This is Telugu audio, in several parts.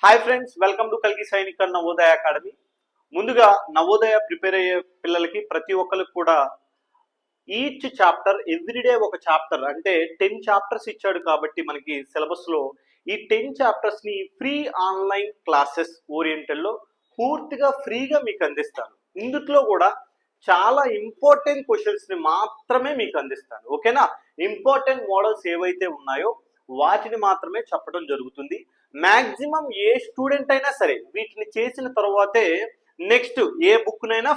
హాయ్ ఫ్రెండ్స్, వెల్కమ్ టు కల్కి సైనిక్ నవోదయ అకాడమీ. ముందుగా నవోదయ ప్రిపేర్ అయ్యే పిల్లలకి ప్రతి ఒక్కరికి కూడా ఈచ్ చాప్టర్ ఎవ్రీడే ఒక చాప్టర్ అంటే 10 చాప్టర్స్ ఇచ్చాడు. కాబట్టి మనకి సిలబస్ లో ఈ 10 చాప్టర్స్ ని ఫ్రీ ఆన్లైన్ క్లాసెస్ ఓరియంటెడ్ లో పూర్తిగా ఫ్రీగా మీకు అందిస్తాను. ఇందులో కూడా చాలా ఇంపార్టెంట్ క్వశ్చన్స్ ని మాత్రమే మీకు అందిస్తాను. ఓకేనా? ఇంపార్టెంట్ మోడల్స్ ఏవైతే ఉన్నాయో వాటిని మాత్రమే చెప్పడం జరుగుతుంది. మాక్సిమం ఏ స్టూడెంట్ అయినా సరే వీటిని చేసిన తర్వాతే నెక్స్ట్ ఏ బుక్ నైనా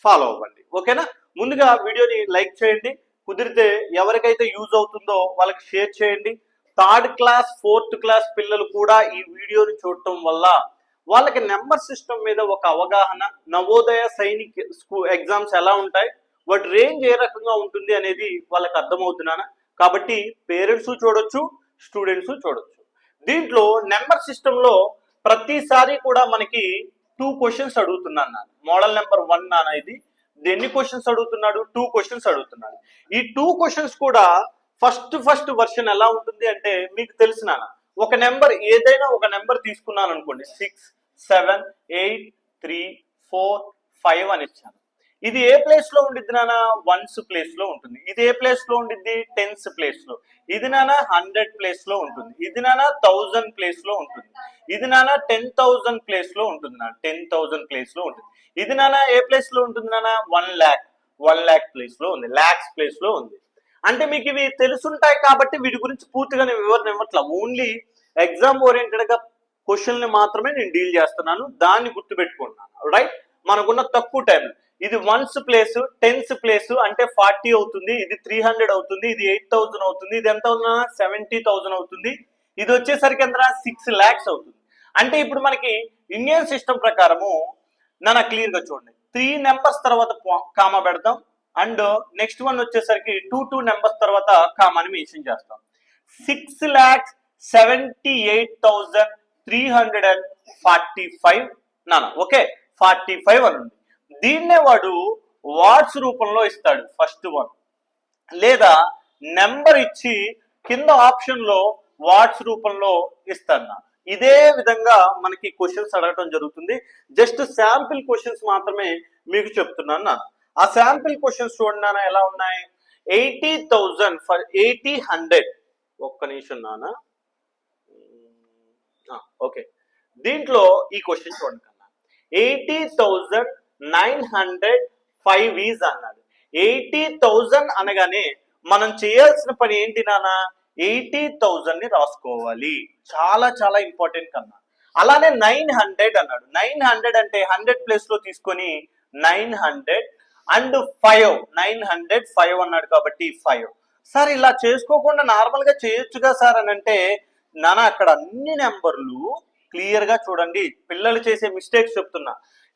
ఫాలో అవ్వండి. ఓకేనా? ముందుగా వీడియోని లైక్ చేయండి, కుదిరితే ఎవరికైతే యూజ్ అవుతుందో వాళ్ళకి షేర్ చేయండి. 3rd క్లాస్ 4th క్లాస్ పిల్లలు కూడా ఈ వీడియోని చూడటం వల్ల వాళ్ళకి నెంబర్ సిస్టమ్ మీద ఒక అవగాహన, నవోదయ సైనిక్ స్కూల్ ఎగ్జామ్స్ ఎలా ఉంటాయి, వాటి రేంజ్ ఏ రకంగా ఉంటుంది అనేది వాళ్ళకి అర్థమవుతున్నానా. కాబట్టి పేరెంట్స్ చూడొచ్చు, స్టూడెంట్స్ చూడొచ్చు. దీంట్లో నెంబర్ సిస్టమ్ లో ప్రతిసారి కూడా మనకి 2 క్వశ్చన్స్ అడుగుతున్నాను. మోడల్ నెంబర్ 1 నాన్న. ఇది ఎన్ని క్వశ్చన్స్ అడుగుతున్నాడు? 2 క్వశ్చన్స్ అడుగుతున్నాడు. ఈ 2 క్వశ్చన్స్ కూడా ఫస్ట్ వర్షన్ ఎలా ఉంటుంది అంటే మీకు తెలిసిన ఒక నెంబర్ ఏదైనా ఒక నెంబర్ తీసుకున్నాను అనుకోండి, 6 7 8 3 4 5 అని ఇచ్చాను. ఇది ఏ ప్లేస్ లో ఉండిద్ది నాన్న? 1s ప్లేస్ లో ఉంటుంది. ఇది ఏ ప్లేస్ లో ఉండిద్ది? 10s ప్లేస్ లో. ఇది నాన్న 100 ప్లేస్ లో ఉంటుంది. ఇది నాన్న 1000 ప్లేస్ లో ఉంటుంది. ఇది నాన్న 10,000 ప్లేస్ లో ఉంటుంది. 10,000 ప్లేస్ లో ఉంటుంది. ఇది నాన్న ఏ ప్లేస్ లో ఉంటుంది నాన్న? 1 lakh ప్లేస్ లో ఉంది. లాక్స్ ప్లేస్ లో ఉంది. అంటే మీకు ఇవి తెలుసుంటాయి కాబట్టి వీటి గురించి పూర్తిగా నేను వివరణ ఇవ్వట్లా. ఓన్లీ ఎగ్జామ్ ఓరియంటెడ్ గా క్వశ్చన్ మాత్రమే నేను డీల్ చేస్తున్నాను. దాన్ని గుర్తుపెట్టుకున్నాను. రైట్? మనకున్న తక్కువ టైం ఇది 1s ప్లేస్ 10s ప్లేస్ అంటే 40 అవుతుంది. ఇది 300 అవుతుంది. ఇది 8,000 అవుతుంది. ఇది ఎంత అవుతుందా? 70,000 అవుతుంది. ఇది వచ్చేసరికి ఎంత? 6 lakhs అవుతుంది. అంటే ఇప్పుడు మనకి ఇండియన్ సిస్టమ్ ప్రకారము నాన్న క్లియర్ గా చూడండి, 3 నెంబర్స్ తర్వాత కామా పెడతాం అండ్ నెక్స్ట్ వన్ వచ్చేసరికి 2 నెంబర్స్ తర్వాత కామాని మెన్షన్ చేస్తాం. 6,78,345 నాన్న. ఓకే, 45 అని ఉంది. దీన్నే వాడు వాట్స్ రూపంలో ఇస్తాడు ఫస్ట్ వన్, లేదా నెంబర్ ఇచ్చి కింద ఆప్షన్ లో వాట్స్ రూపంలో ఇస్తాడు. ఇదే విధంగా మనకి క్వశ్చన్స్ అడగటం జరుగుతుంది. జస్ట్ శాంపిల్ క్వశ్చన్స్ మాత్రమే మీకు చెప్తున్నాను. ఆ శాంపిల్ క్వశ్చన్స్ చూడండి ఎలా ఉన్నాయి. 80,000 ఫర్ 80,100. ఒక్క నిమిషం నాన్న. ఓకే, దీంట్లో ఈ క్వశ్చన్ చూడండి కన్నా. 80,905 ఈజ్ అన్నాడు. 80,000 అనగానే మనం చేయాల్సిన పని ఏంటి నాన్న? 80,000 ని రాసుకోవాలి. చాలా చాలా ఇంపార్టెంట్ కన్నా. అలానే 900 అన్నాడు. 900 అంటే 100 ప్లేస్ లో తీసుకొని 900 అండ్ 5 905 అన్నాడు కాబట్టి 5. సార్ ఇలా చేసుకోకుండా నార్మల్ గా చేయొచ్చుగా సార్ అని అంటే నాన్న, అక్కడ అన్ని నెంబర్లు క్లియర్ గా చూడండి. పిల్లలు చేసే మిస్టేక్స్ చెప్తున్నా.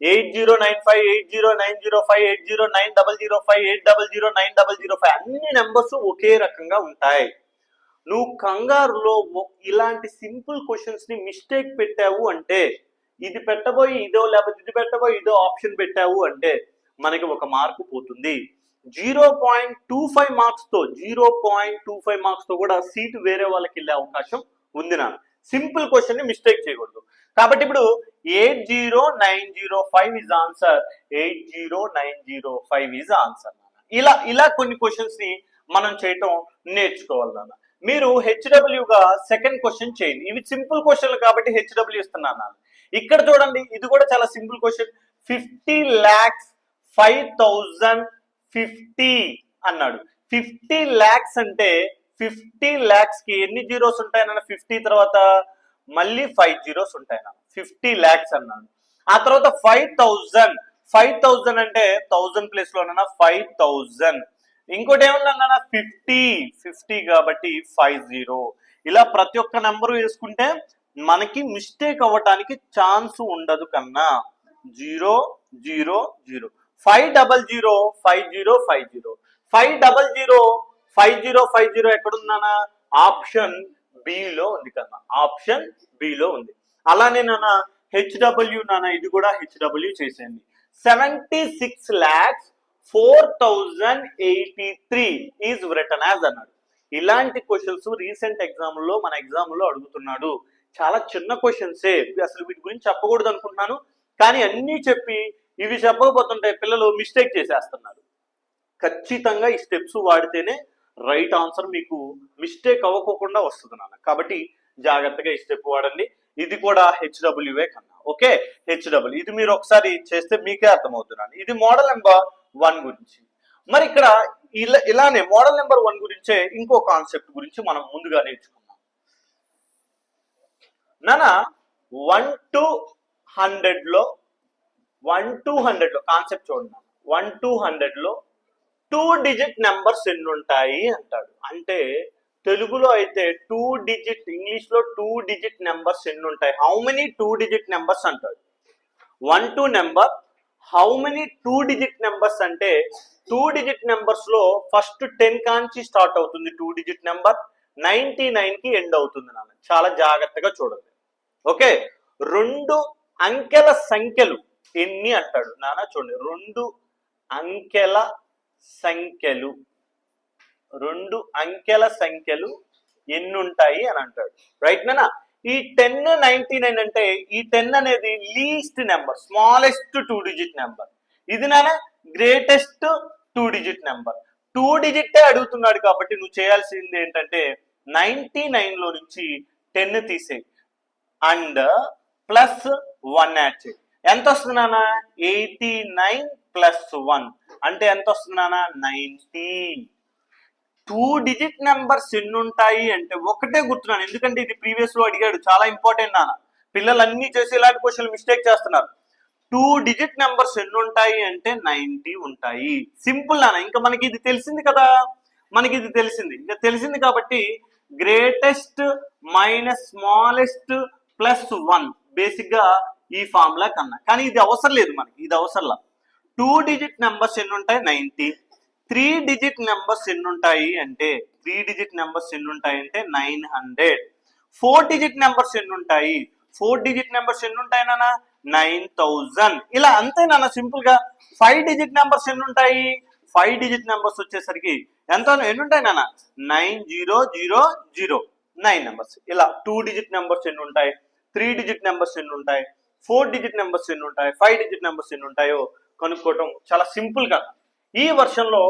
8095 80905 80905 8009005 అన్ని నెంబర్స్ ఒకే రకంగా ఉంటాయి. నువ్వు కంగారులో ఇలాంటి సింపుల్ క్వశ్చన్స్ ని మిస్టేక్ పెట్టావు అంటే, ఇది పెట్టబోయి ఇదో లేకపోతే ఇది పెట్టబోయి ఇదో ఆప్షన్ పెట్టావు అంటే మనకి ఒక మార్కు పోతుంది. 0.25 మార్క్స్ తో 0.25 మార్క్స్ తో కూడా సీటు వేరే వాళ్ళకి వెళ్ళే అవకాశం ఉంది నా. సింపుల్ క్వశ్చన్ ని మిస్టేక్ చేయకూడదు. కాబట్టి ఇప్పుడు 80905 ఇస్ ఆన్సర్. 80905 is answer. ఇలా కొన్ని క్వశ్చన్స్ ని మనం చేయటం నేర్చుకోవాలి. మీరు హెచ్డబ్ల్యూ గా సెకండ్ క్వశ్చన్ చేయండి. ఇవి సింపుల్ క్వశ్చన్లు కాబట్టి హెచ్డబ్ల్యూ ఇస్తున్నాను. ఇక్కడ చూడండి, ఇది కూడా చాలా సింపుల్ క్వశ్చన్. 50,05,050 అన్నాడు. 50 lakhs అంటే 50 lakhs కి ఎన్ని జీరోస్ ఉంటాయన్న? 50 తర్వాత మళ్ళీ 5 జీరోస్ ఉంటాయి. 50 lakhs అన్నాడు. ఆ తర్వాత 5,000 అంటే 1000 ప్లేస్ లో 5,000. ఇంకోటి ఏమన్నా? 50 కాబట్టి 50. ఇలా ప్రతి ఒక్క నెంబర్ వేసుకుంటే మనకి మిస్టేక్ అవ్వటానికి ఛాన్స్ ఉండదు కన్నా. 0 0 0 500 50 50 500 50 50 ఎక్కడుందా? ఆప్షన్ బి లో ఉంది కన్నా. ఆప్షన్ బి లో ఉంది. అలానే నాన్న హెచ్డబ్ల్యూ నాన్న, ఇది కూడా హెచ్డబ్ల్యూ చేసేయండి. 76,04,083 ఈజ్ రిటన్ యాజ్ అన్నాడు. ఇలాంటి క్వశ్చన్స్ రీసెంట్ ఎగ్జామ్ లో మన ఎగ్జామ్ లో అడుగుతున్నాడు. చాలా చిన్న క్వశ్చన్సే, అసలు వీటి గురించి చెప్పకూడదు అనుకుంటున్నాను, కానీ అన్నీ చెప్పి ఇవి చెప్పకపోతుంటే పిల్లలు మిస్టేక్ చేసేస్తున్నారు. ఖచ్చితంగా ఈ స్టెప్స్ వాడితేనే రైట్ ఆన్సర్ మీకు మిస్టేక్ అవ్వకోకుండా వస్తుంది నాన్న. కాబట్టి జాగ్రత్తగా ఈ స్టెప్ వాడండి. ఇది కూడా హెచ్డబ్ల్యూఏ కన్నా. ఓకే, హెచ్డబ్ల్యూ ఇది మీరు ఒకసారి చేస్తే మీకే అర్థమవుతున్నాను. ఇది మోడల్ నెంబర్ 1 గురించి. మరి ఇక్కడ ఇలానే మోడల్ నెంబర్ 1 గురించే ఇంకో కాన్సెప్ట్ గురించి మనం ముందుగా నేర్చుకున్నాం నానా. 1 to 100 లో కాన్సెప్ట్ చూడండి. 1 to 100 లో 2 డిజిట్ నెంబర్స్ ఎన్ని ఉంటాయి అంటాడు. అంటే తెలుగులో అయితే 2 డిజిట్, ఇంగ్లీష్ లో 2 డిజిట్ నెంబర్స్ ఎన్ని ఉంటాయి, హౌ మెనీ 2 డిజిట్ నెంబర్స్ అంటాడు. 1 to number how many 2 digit numbers అంటే 2 డిజిట్ నెంబర్స్ లో ఫస్ట్ 10 కాంచి స్టార్ట్ అవుతుంది 2 డిజిట్ నెంబర్, 99 కి ఎండ్ అవుతుంది నాన్న. చాలా జాగ్రత్తగా చూడండి. ఓకే, 2 అంకెల సంఖ్యలు ఎన్ని అంటాడు నాన్న. చూడండి, 2 అంకెల సంఖ్యలు, 2 అంకెల సంఖ్యలు ఎన్ని ఉంటాయి అని అంటాడు. రైట్ నాన్న. ఈ 10, 99 అంటే ఈ 10 అనేది least number, smallest 2 digit number. ఇది నాన్న గ్రేటెస్ట్ 2 డిజిట్ నెంబర్. 2 డిజిట్ అడుగుతున్నాడు కాబట్టి నువ్వు చేయాల్సింది ఏంటంటే 99 లో నుంచి 10 తీసేయి అండ్ ప్లస్ 1 యాడ్ చేయి. ఎంత వస్తుంది నాన్న? 89 ప్లస్ 1 అంటే ఎంత వస్తుంది నాన్న? 90. 2 డిజిట్ నెంబర్స్ ఎన్ని ఉంటాయి అంటే ఒకటే గుర్తున్నాను, ఎందుకంటే ఇది ప్రీవియస్ లో అడిగాడు, చాలా ఇంపార్టెంట్ నాన్న. పిల్లలు అన్ని చేసి ఇలాంటి క్వశ్చన్లు మిస్టేక్ చేస్తున్నారు. 2 డిజిట్ నెంబర్స్ ఎన్ని ఉంటాయి అంటే 90 ఉంటాయి. సింపుల్ నాన్న. ఇంకా మనకి ఇది తెలిసింది కదా, ఇంకా తెలిసింది కాబట్టి greatest minus smallest plus 1 basic గా ఈ ఫార్ములా కన్నా. కానీ ఇది అవసరం లేదు మనకి, ఇది అవసరంలా. 2 డిజిట్ నెంబర్స్ ఎన్ని ఉంటాయి? 90. 3 డిజిట్ నెంబర్స్ ఎన్ని ఉంటాయి అంటే 900. 4 డిజిట్ నెంబర్స్ ఎన్ని ఉంటాయి? 4 డిజిట్ నెంబర్స్ ఎన్ని ఉంటాయి నాన్న? 9000. ఇలా అంతే నాన్న, సింపుల్ గా. 5 డిజిట్ నెంబర్స్ ఎన్ని ఉంటాయి? 5 డిజిట్ నెంబర్స్ వచ్చేసరికి ఎన్ని ఉంటాయి నాన్న? 9000, 9 నెంబర్స్. ఇలా 2 డిజిట్ నెంబర్స్ ఎన్ని ఉంటాయి, 3 డిజిట్ నెంబర్స్ ఎన్ని ఉంటాయి, 4 డిజిట్ నెంబర్స్ ఎన్ని ఉంటాయి, 5 డిజిట్ నెంబర్స్ ఎన్ని ఉంటాయో కనుక్కోవటం చాలా సింపుల్ గా. ఈ వర్షన్ లో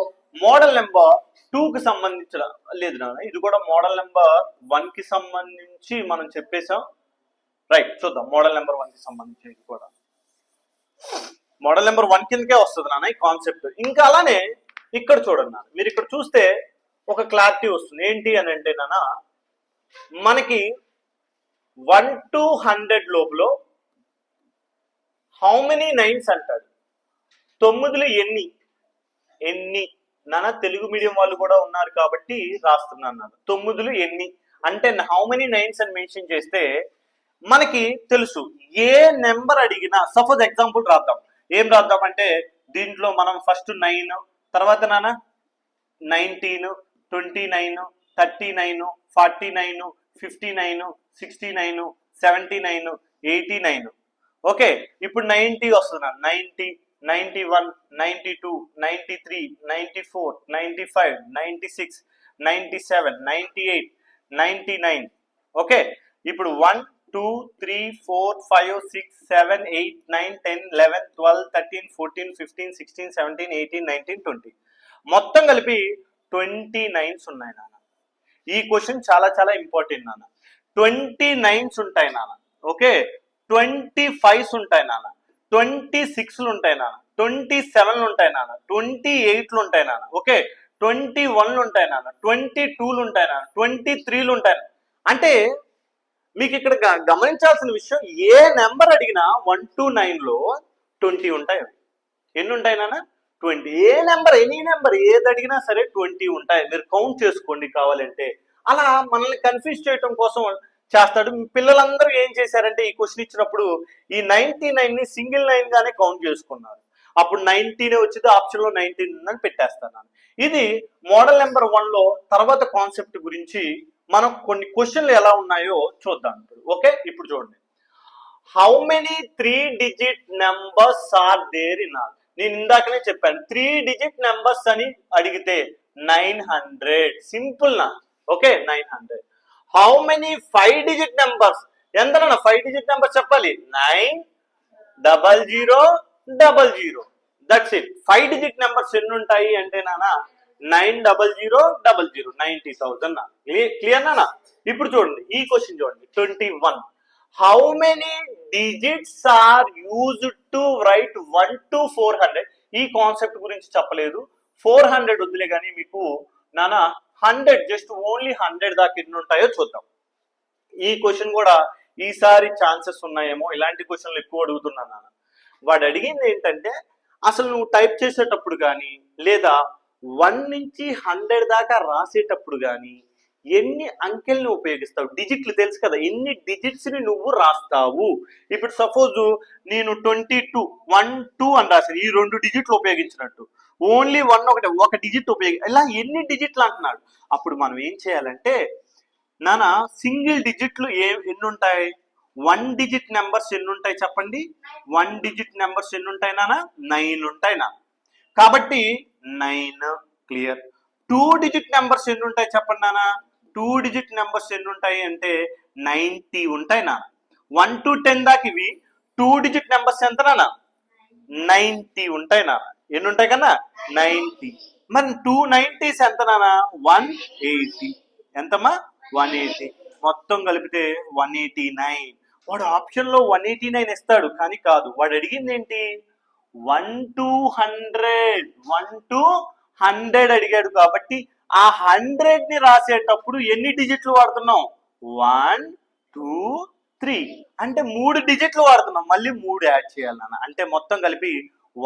మోడల్ నెంబర్ 2 కి సంబంధించిన లేదు నాన్న, ఇది కూడా మోడల్ నెంబర్ 1 కి సంబంధించి మనం చెప్పేసాం. రైట్, చూద్దాం మోడల్ నెంబర్ 1 కి సంబంధించి. ఇది కూడా మోడల్ నెంబర్ 1 కిందకే వస్తుంది నాన్న ఈ కాన్సెప్ట్. ఇంకా అలానే ఇక్కడ చూడండి నాన్న, మీరు ఇక్కడ చూస్తే ఒక క్లారిటీ వస్తుంది. ఏంటి అని అంటే నాన్న, మనకి 1 to 100 లోపల హౌ మెనీ 9s అంటాడు. 9లు ఎన్ని నాన్న? తెలుగు మీడియం వాళ్ళు కూడా ఉన్నారు కాబట్టి రాస్తున్నాను నాన్న. 9లు ఎన్ని అంటే హౌ మెనీ 9s అని మెన్షన్ చేస్తే మనకి తెలుసు. ఏ నెంబర్ అడిగినా, సపోజ్ ఎగ్జాంపుల్ రాద్దాం. ఏం రాద్దాం అంటే దీంట్లో మనం ఫస్ట్ 9, తర్వాత నాన్న 19, 29, 39, 49, 59, 69, 79, 89. ఓకే, ఇప్పుడు 90 వస్తున్నా. 90, 91, 92, 93, 94, 95, 96, 97, 98, 99. ఓకే, ఇప్పుడు 1, 2, 3, 4, 5, 6, 7, 8, 9, 10, 11, 12, 13, 14, 15, 16, 17, 18, 19, 20. మొత్తం కలిపి 29s ఉన్నాయి నాన్న. ఈ క్వశ్చన్ చాలా చాలా ఇంపార్టెంట్ నాన్న. 29s ఉంటాయి నాన్న. ఓకే, 25s ఉంటాయి నాన్న, 26లు ఉంటాయి నాన్న, 27లు ఉంటాయి నాన్న, 28లు ఉంటాయి నాన్న. ఓకే, 21లు ఉంటాయి నాన్న, 22లు ఉంటాయి నాన్న, 23లు ఉంటాయి. అంటే మీకు ఇక్కడ గమనించాల్సిన విషయం, ఏ నెంబర్ అడిగినా 1 to 9 లో 20 ఉంటాయి. ఎన్ని ఉంటాయి నాన్న? 20. ఏ నెంబర్, ఎనీ నెంబర్ ఏది అడిగినా సరే 20 ఉంటాయి. మీరు కౌంట్ చేసుకోండి కావాలంటే. అలా మనల్ని కన్ఫ్యూజ్ చేయడం కోసం చేస్తాడు. పిల్లలందరూ ఏం చేశారంటే ఈ క్వశ్చన్ ఇచ్చినప్పుడు ఈ 99ని సింగిల్ 9 గానే కౌంట్ చేసుకున్నారు. అప్పుడు 19 వచ్చింది, ఆప్షన్ లో 19 ఉందని పెట్టేస్తాను. ఇది మోడల్ నెంబర్ 1 లో తర్వాత కాన్సెప్ట్ గురించి మనం కొన్ని క్వశ్చన్లు ఎలా ఉన్నాయో చూద్దాం. ఓకే, ఇప్పుడు చూడండి. How many 3 digit numbers are there in all? నేను ఇందాకనే చెప్పాను, 3 డిజిట్ నెంబర్స్ అని అడిగితే 900. సింపుల్ నా. Okay, 900. How many 5 digit numbers? ఎంతనన్నా 5 డిజిట్ నెంబర్ చెప్పాలి. 90000. That's it. 5 డిజిట్ నెంబర్స్ ఎన్ని ఉంటాయి అంటే నానా 90000 90,000. క్లియర్ నానా? ఇప్పుడు చూడండి ఈ క్వశ్చన్ చూడండి 21. How many digits are used to write 1 to 400? ఈ కాన్సెప్ట్ గురించి చెప్పలేదు. 400 వద్దులే కానీ మీకు నానా 100, జస్ట్ ఓన్లీ 100 దాకా ఎన్ని ఉంటాయో చూద్దాం. ఈ క్వశ్చన్ కూడా ఈసారి ఛాన్సెస్ ఉన్నాయేమో, ఇలాంటి క్వశ్చన్లు ఎక్కువ అడుగుతున్నాను నాన్న. వాడు అడిగింది ఏంటంటే అసలు నువ్వు టైప్ చేసేటప్పుడు కానీ లేదా 1 నుంచి 100 దాకా రాసేటప్పుడు కానీ ఎన్ని అంకెల్ని ఉపయోగిస్తావు? డిజిట్లు తెలుసు కదా, ఎన్ని డిజిట్స్ ని నువ్వు రాస్తావు? ఇప్పుడు సపోజ్ నేను 22 1 2 అని రాశాను, ఈ 2 డిజిట్లు ఉపయోగించినట్టు. ఓన్లీ 1 ఒక డిజిట్ ఇలా ఎన్ని డిజిట్లు అంటున్నాడు. అప్పుడు మనం ఏం చేయాలంటే నానా సింగిల్ డిజిట్లు ఎన్ని ఉంటాయి? 1 డిజిట్ నెంబర్స్ ఎన్ని ఉంటాయి చెప్పండి? 1 డిజిట్ నెంబర్స్ ఎన్ని ఉంటాయి నానా? 9 ఉంటాయి నా. కాబట్టి 9 క్లియర్. 2 డిజిట్ నెంబర్స్ ఎన్ని ఉంటాయి చెప్పండి నానా? 2 డిజిట్ నెంబర్స్ ఎన్ని ఉంటాయి అంటే 90 ఉంటాయి నా. 1 to 10 దాకా ఇవి 2 డిజిట్ నెంబర్స్ ఎంత నానా? 90 ఉంటాయి నా. ఎన్ని ఉంటాయి కన్నా? 90. మరి 290s ఎంత నానా? 180. ఎంతమ్మా? 180. మొత్తం కలిపితే 189. వాడు ఆప్షన్ లో 189 ఇస్తాడు కానీ కాదు, వాడు అడిగింది ఏంటి? 1 to 100 అడిగాడు. కాబట్టి ఆ 100 ని రాసేటప్పుడు ఎన్ని డిజిట్లు వాడుతున్నాం? 1 2 3 అంటే 3 డిజిట్లు వాడుతున్నాం. మళ్ళీ 3 యాడ్ చేయాలి నాన్న. అంటే మొత్తం కలిపి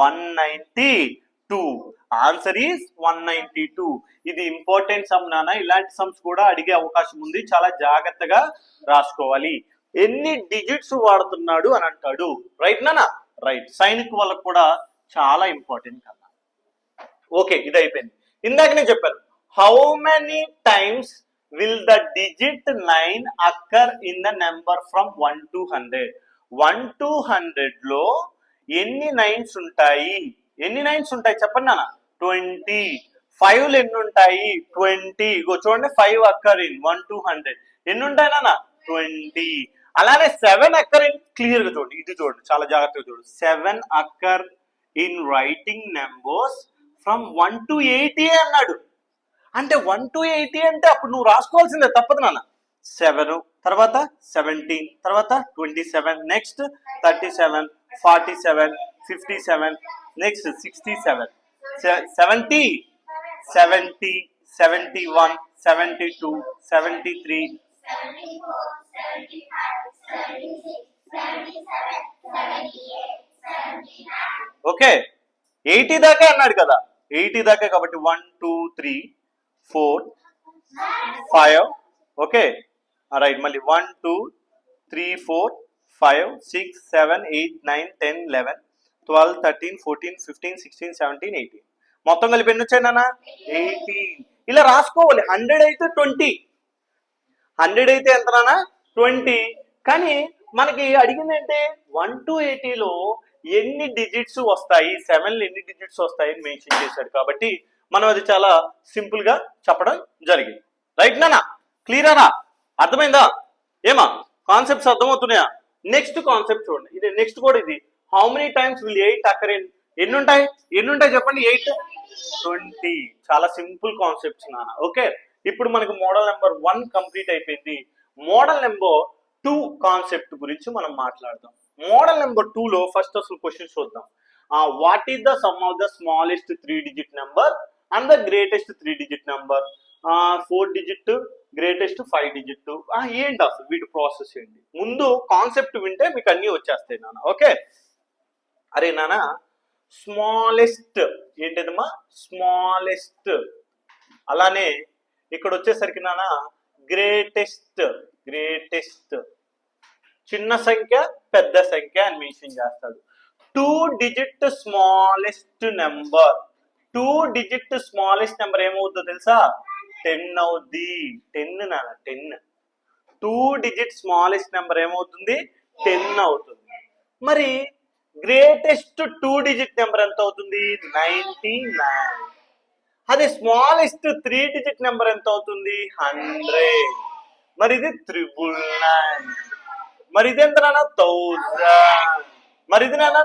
192. Answer is 192. ఇది ఇంపార్టెంట్ సమ్ నాన్న. ఇలాంటి సమ్స్ కూడా అడిగే అవకాశం ఉంది, చాలా జాగ్రత్తగా రాసుకోవాలి. ఎన్ని డిజిట్స్ వాడుతున్నాడు అని అంటాడు. రైట్ నాన్న? రైట్. సైనిక్ వాళ్ళకు కూడా చాలా ఇంపార్టెంట్ కదా. ఓకే, ఇది అయిపోయింది. ఇందాక నేను చెప్పాను, how many times will the digit 9 అక్కర్ in the number from 1 to 100? 1 to 100 లో ఎన్ని 9s ఉంటాయి? ఎన్ని 9s ఉంటాయి చెప్పండి నాన్న? 20. 5లు ఎన్ని ఉంటాయి? 20. ఇగో చూడండి, 5 అక్కర్ ఇన్ 1 to 100 ఎన్ని ఉంటాయి నాన్న? 20. అలానే 7 అక్కర్ ఇన్, క్లియర్ గా చూడండి, ఇది చూడండి, చాలా జాగ్రత్తగా చూడండి. 7 అక్కర్ in writing numbers from 1 to 80 అన్నాడు. అంటే 1 to 80 అంటే అప్పుడు నువ్వు రాసుకోవాల్సిందే, తప్పదు నాన్న. 7 తర్వాత 17 తర్వాత 27 నెక్స్ట్ 37 47 57 నెక్స్ట్ 67 70 70 71 72 73 ఓకే 80 దాకా అన్నాడు కదా, 80 దాకా. కాబట్టి 1 2 3 4 5 ఓకే రైట్. మళ్ళీ 1 2 3 4 5 6 7 8 9 10 11 12 13 14 15 16 17 18 మొత్తం కలిపి ఎన్ని వచ్చాయి నాన్న? 18. ఇలా రాసుకోవాలి. 100 అయితే 20, 100 అయితే ఎంత నాన్న? 20. కానీ మనకి అడిగింది ఏంటి? 1 to 80లో ఎన్ని డిజిట్స్ వస్తాయి, 7లో ఎన్ని డిజిట్స్ వస్తాయి అని మెన్షన్ చేశాడు. కాబట్టి మనం అది చాలా సింపుల్ గా చెప్పడం జరిగింది. రైట్ నాన్న? క్లియరా? అర్థమైందా? ఏమా కాన్సెప్ట్స్ అర్థమవుతున్నాయా? నెక్స్ట్ కాన్సెప్ట్ చూడండి, ఇది నెక్స్ట్ కూడా ఇది. How many times will 8 అక్కర్ in? ఎన్ని ఉంటాయి చెప్పండి? 8 20. చాలా సింపుల్ కాన్సెప్ట్స్ నాన్న. ఓకే, ఇప్పుడు మనకు మోడల్ నెంబర్ 1 కంప్లీట్ అయిపోయింది. మోడల్ నెంబర్ 2 కాన్సెప్ట్ గురించి మనం మాట్లాడదాం. మోడల్ నెంబర్ 2లో ఫస్ట్ అసలు క్వశ్చన్ చూద్దాం. What is the sum of the smallest 3 digit number and the greatest 3 digit number? 4 digit, greatest 5 digit. ఏంటి అసలు వీటి ప్రాసెస్ ఏంటి? ముందు కాన్సెప్ట్ వింటే మీకు అన్ని వచ్చేస్తాయి నాన్న. ఓకే, అరే నాన్న, స్మాలెస్ట్ ఏంటిదమ్మా? స్మాలెస్ట్. అలానే ఇక్కడ వచ్చేసరికి నాన్న గ్రేటెస్ట్. చిన్న సంఖ్య పెద్ద సంఖ్య అని మెన్షన్ చేస్తాడు. 2 digit smallest number. 2 digit smallest number ఏమవుతుందో తెలుసా? 10 అవుద్ది. 10 నాన్న, 10. 2 డిజిట్ స్మాలెస్ట్ నెంబర్ ఏమవుతుంది? 10 అవుతుంది. మరి గ్రేటెస్ట్ 2 డిజిట్ నెంబర్ ఎంత అవుతుంది? 99. అదే స్మాలెస్ట్ 3 డిజిట్ నెంబర్ ఎంత అవుతుంది? 100. మరి ఇది 999. మరి ఇదెంత నాన్న 1000. మరి ఇది నాన్న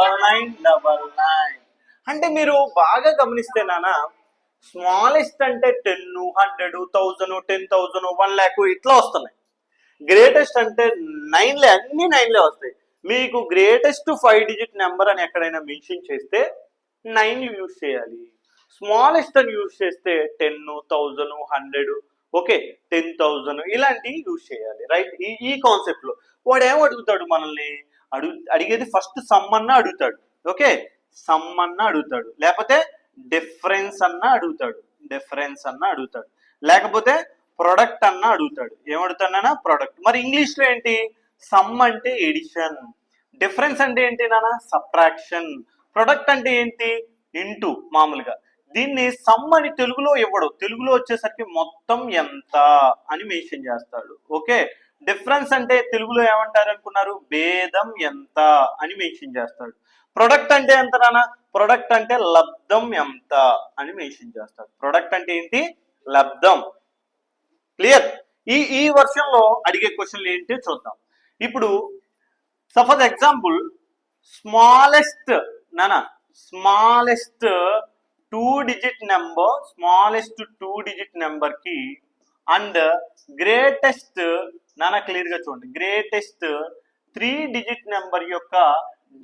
9999. అంటే మీరు బాగా గమనిస్తే నాన్న స్మాలెస్ట్ అంటే 10, 100, 1000, 10,000, 1,00,000 ఇట్లా వస్తున్నాయి. గ్రేటెస్ట్ అంటే 9లే, అన్ని 9లే వస్తాయి. మీకు గ్రేటెస్ట్ 5 డిజిట్ నెంబర్ అని ఎక్కడైనా మెన్షన్ చేస్తే 9 యూజ్ చేయాలి. స్మాలెస్ట్ అని యూజ్ చేస్తే 10, 1000, 100, ఓకే 10,000 ఇలాంటివి యూజ్ చేయాలి. రైట్, ఈ కాన్సెప్ట్ లో వాడు ఏం అడుగుతాడు మనల్ని? అడిగేది ఫస్ట్ సమ్ అన్న అడుగుతాడు. ఓకే, సమ్ అన్న అడుగుతాడు, లేకపోతే డిఫరెన్స్ అన్న అడుగుతాడు, లేకపోతే ప్రొడక్ట్ అన్న అడుగుతాడు. ఏమడుగుతానా? ప్రొడక్ట్. మరి ఇంగ్లీష్ లో ఏంటి? సమ్ అంటే ఎడిషన్, డిఫరెన్స్ అంటే ఏంటి నాన్న? సబ్ట్రాక్షన్, ప్రొడక్ట్ అంటే ఏంటి? ఇంటూ. మామూలుగా దీన్ని సమ్ అని తెలుగులో ఇవ్వడు, తెలుగులో వచ్చేసరికి మొత్తం ఎంత అని మెన్షన్ చేస్తాడు. ఓకే, డిఫరెన్స్ అంటే తెలుగులో ఏమంటారు అనుకున్నారు? భేదం ఎంత అని మెన్షన్ చేస్తాడు. ప్రొడక్ట్ అంటే ఎంత నాన్న? ప్రొడక్ట్ అంటే లబ్ధం ఎంత అని మెన్షన్ చేస్తాడు. ప్రొడక్ట్ అంటే ఏంటి? లబ్ధం. క్లియర్? ఈ వర్షంలో అడిగే క్వశ్చన్లు ఏంటి చూద్దాం. ఇప్పుడు సపోజ్ ఎగ్జాంపుల్ స్మాలెస్ట్ నానా smallest 2 digit number, smallest 2 digit number కి అండ్ గ్రేటెస్ట్ నానా క్లియర్ గా చూడండి, గ్రేటెస్ట్ 3 డిజిట్ నెంబర్ యొక్క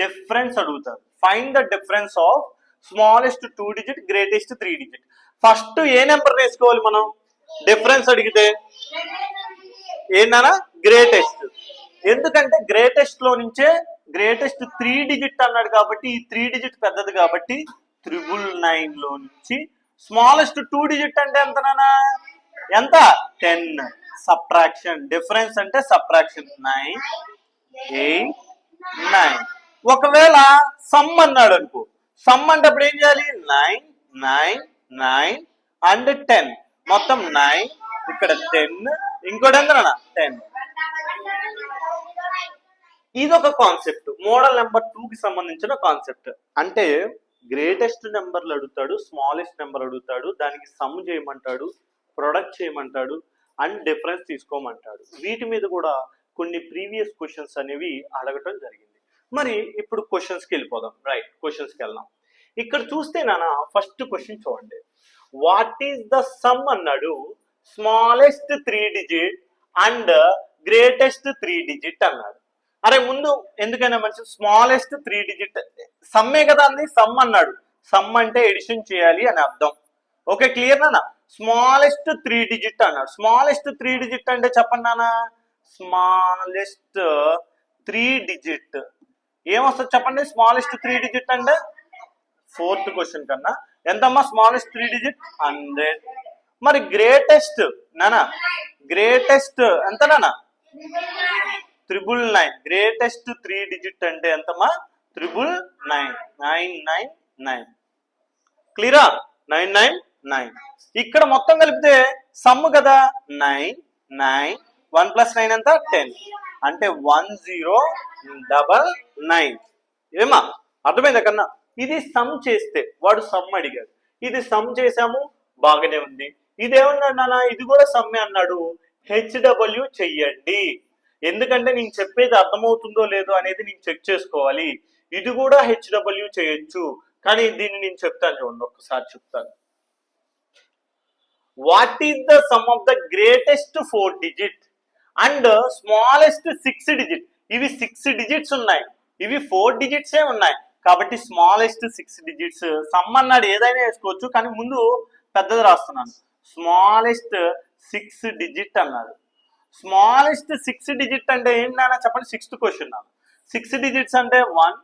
డిఫరెన్స్ అడుగుతారు. Find the difference of smallest 2 digit, greatest 3 digit. First A number వేసుకోవాలి మనం? డిఫరెన్స్ అడిగితే ఏంటన్నా? గ్రేటెస్ట్. ఎందుకంటే గ్రేటెస్ట్ లో నుంచే గ్రేటెస్ట్ 3 డిజిట్ అన్నాడు కాబట్టి ఈ 3 డిజిట్ పెద్దది కాబట్టి 999 లో నుంచి స్మాలెస్ట్ 2 డిజిట్ అంటే ఎంత నానా? ఎంత? 10. సబ్ట్రాక్షన్, డిఫరెన్స్ అంటే సబ్ట్రాక్షన్ 9, 8, 9. ఒకవేళ సమ్ అన్నాడు అనుకో, సమ్ అంటే అప్పుడు ఏం చేయాలి? 9, 9, 9 అండ్ 10, మొత్తం 9, ఇక్కడ 10, ఇంకోటి ఎంత నాన్న? 10. ఇది ఒక కాన్సెప్ట్, మోడల్ నెంబర్ 2 కి సంబంధించిన కాన్సెప్ట్. అంటే గ్రేటెస్ట్ నెంబర్లు అడుగుతాడు, స్మాలెస్ట్ నెంబర్ అడుగుతాడు, దానికి సమ్ చేయమంటాడు, ప్రొడక్ట్ చేయమంటాడు అండ్ డిఫరెన్స్ తీసుకోమంటాడు. వీటి మీద కూడా కొన్ని ప్రీవియస్ క్వశ్చన్స్ అనేవి అడగటం జరిగింది. మరి ఇప్పుడు క్వశ్చన్స్కి వెళ్ళిపోదాం. రైట్, క్వశ్చన్స్కి వెళ్దాం. ఇక్కడ చూస్తే నాన్న ఫస్ట్ క్వశ్చన్ చూడండి. వాట్ ఈస్ ద సమ్ అన్నాడు smallest 3 digit and greatest 3 digit అన్నాడు. అరే ముందు ఎందుకైనా మంచి స్మాలెస్ట్ 3 డిజిట్ సమ్మే కదా అంది, సమ్ అన్నాడు. సమ్ అంటే ఎడిషన్ చేయాలి అని అర్థం. ఓకే, క్లియర్ నాన్న? స్మాలెస్ట్ 3 డిజిట్ అన్నాడు. స్మాలెస్ట్ 3 డిజిట్ అంటే చెప్పండి నాన్న. స్మాలెస్ట్ 3 డిజిట్ ఏమొస్తుంది చెప్పండి? స్మాలెస్ట్ 3 డిజిట్ అంటే 4th క్వశ్చన్ కన్నా ఎంతమ్మా? Smallest 3 digit 100. మరి గ్రేటెస్ట్ నానా, గ్రేటెస్ట్ ఎంత నానా? 999. గ్రేటెస్ట్ 3 డిజిట్ అంటే ఎంతమ్మా? 999. క్లియరా? 999. ఇక్కడ మొత్తం కలిపితే సమ్ కదా 9, 9, 1 + 9 ఎంత? 10. అంటే 1099. ఏమా అర్థమైందా కన్నా? ఇది సమ్ చేస్తే వాడు సమ్ అడిగాడు, ఇది సమ్ చేసాము, బాగానే ఉంది. ఇదేమన్నాడు నాన్న? ఇది కూడా సమ్మే అన్నాడు. HW చెయ్యండి, ఎందుకంటే నేను చెప్పేది అర్థమవుతుందో లేదో అనేది నేను చెక్ చేసుకోవాలి. ఇది కూడా HW చేయొచ్చు, కానీ దీన్ని నేను చెప్తాను చూడండి, ఒక్కసారి చెప్తాను. What is the sum of the greatest 4 digit and smallest 6 digit? ఇవి 6 డిజిట్స్ ఉన్నాయి, ఇవి 4 డిజిట్సే ఉన్నాయి కాబట్టి స్మాలెస్ట్ 6 డిజిట్స్. సమ్ అన్నాడు, ఏదైనా వేసుకోవచ్చు, కానీ ముందు పెద్దది రాస్తున్నాను. స్మాలెస్ట్ 6 డిజిట్ అన్నాడు. స్మాలెస్ట్ 6 డిజిట్ అంటే ఏంటన్నా చెప్పండి? 6th question. 6 డిజిట్స్ అంటే 1,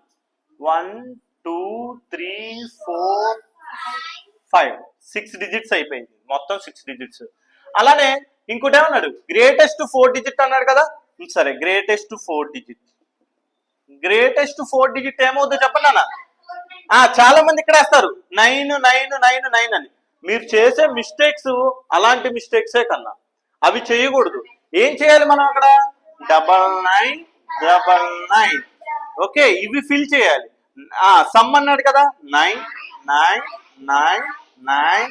1, 2, 3, 4, 5. 6 డిజిట్స్ అయిపోయింది, మొత్తం 6 డిజిట్స్. అలానే ఇంకోటి ఏమన్నాడు? గ్రేటెస్ట్ 4 డిజిట్ అన్నాడు కదా. సరే, గ్రేటెస్ట్ 4 డిజిట్, గ్రేటెస్ట్ 4 డిజిట్ ఏమవుతుందో చెప్పండి అన్న. చాలా మంది ఇక్కడ వేస్తారు 9, 9, 9, 9 అని. మీరు చేసే మిస్టేక్స్ అలాంటి మిస్టేక్సే కన్నా, అవి చేయకూడదు. ఏం చేయాలి మనం అక్కడ? 9999. ఓకే, ఇవి ఫిల్ చేయాలి. సమ్ అన్నాడు కదా 9, 9, 9, 9,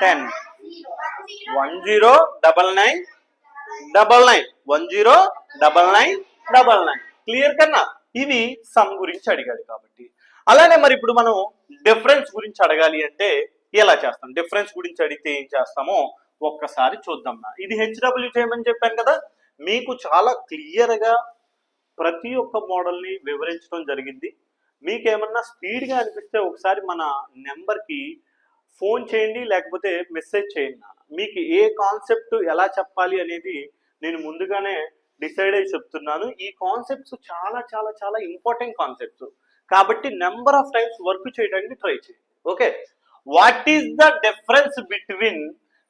10. 109999, 1099, 99. క్లియర్ కన్నా? ఇవి సమ్ గురించి అడిగాడు కాబట్టి. అలానే మరి ఇప్పుడు మనం డిఫరెన్స్ గురించి అడగాలి అంటే ఎలా చేస్తాం? డిఫరెన్స్ గురించి అడిగితే ఏం చేస్తామో ఒక్కసారి చూద్దాం. ఇది హెచ్డబ్ల్యూ చేయమని చెప్పాను కదా, మీకు చాలా క్లియర్గా ప్రతి ఒక్క మోడల్ని వివరించడం జరిగింది. మీకేమన్నా స్పీడ్గా అనిపిస్తే ఒకసారి మన నెంబర్కి ఫోన్ చేయండి, లేకపోతే మెసేజ్ చేయండి. మీకు ఏ కాన్సెప్ట్ ఎలా చెప్పాలి అనేది నేను ముందుగానే డిసైడ్ అయ్యి చెప్తున్నాను. ఈ కాన్సెప్ట్స్ చాలా చాలా చాలా ఇంపార్టెంట్ కాన్సెప్ట్స్ కాబట్టి నెంబర్ ఆఫ్ టైమ్స్ వర్క్ చేయడానికి ట్రై చేయండి. Okay, what is the difference between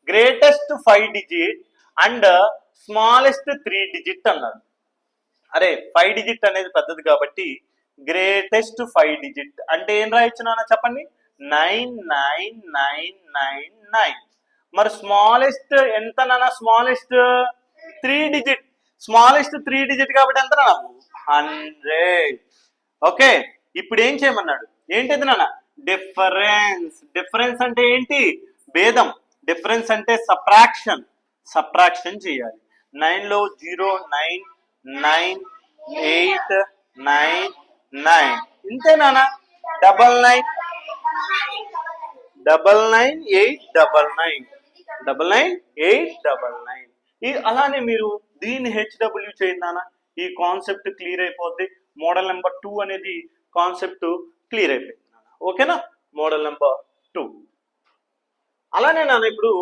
greatest 5 digit and smallest 3 digit అన్నారు. అరే 5 డిజిట్ అనేది పెద్దది కాబట్టి గ్రేటెస్ట్ 5 డిజిట్ అంటే ఏం రాయొచ్చు నాన్న చెప్పండి? 99999. మరి స్మాలెస్ట్ ఎంత నాన్న? Smallest 3 digit. స్మాలెస్ట్ 3 డిజిట్ కాబట్టి ఎంత నాన్న? 100. ఓకే, ఇప్పుడు ఏం చేయమన్నాడు? ఏంటిది నాన్న? డిఫరెన్స్. డిఫరెన్స్ అంటే ఏంటి? భేదం. డిఫరెన్స్ అంటే సబ్ట్రాక్షన్. సబ్ట్రాక్షన్ చేయాలి. 9లో 0 9 9 8 9 9 ఇంతేనా? 99 99 899 99 899. అలానే మీరు దీన్ని హెచ్డబ్ల్యూ చేయండి. ఈ కాన్సెప్ట్ క్లియర్ అయిపోద్ది. మోడల్ నెంబర్ 2 అనేది కాన్సెప్ట్ క్లియర్ అయిపోయింది. ఓకేనా? Model number 2. అలానే నాన్న ఇప్పుడు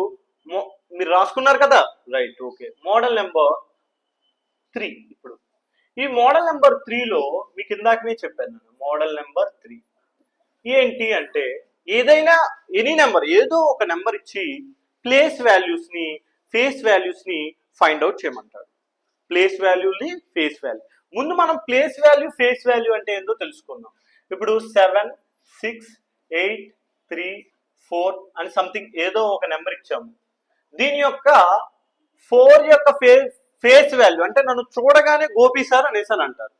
మీరు రాసుకున్నారు కదా, రైట్. Okay, model number 3. ఇప్పుడు ఈ మోడల్ నెంబర్ 3లో మీకు ఇందాకనే చెప్పాను. మోడల్ నెంబర్ 3 ఏంటి అంటే ఏదైనా ఎనీ నెంబర్, ఏదో ఒక నెంబర్ ఇచ్చి ప్లేస్ వాల్యూస్ ని ఫేస్ వాల్యూస్ ని ఫైండ్ అవుట్ చేయమంటాడు. ప్లేస్ వాల్యూని ఫేస్ వాల్యూ. ముందు మనం ప్లేస్ వాల్యూ ఫేస్ వాల్యూ అంటే ఏందో తెలుసుకుందాం. ఇప్పుడు 7 6 8 3 4 అని సంథింగ్ ఏదో ఒక నెంబర్ ఇచ్చాము. దీని యొక్క 4 యొక్క ఫేస్ వాల్యూ అంటే నన్ను చూడగానే గోపి సార్ అనేసి అని అంటారు.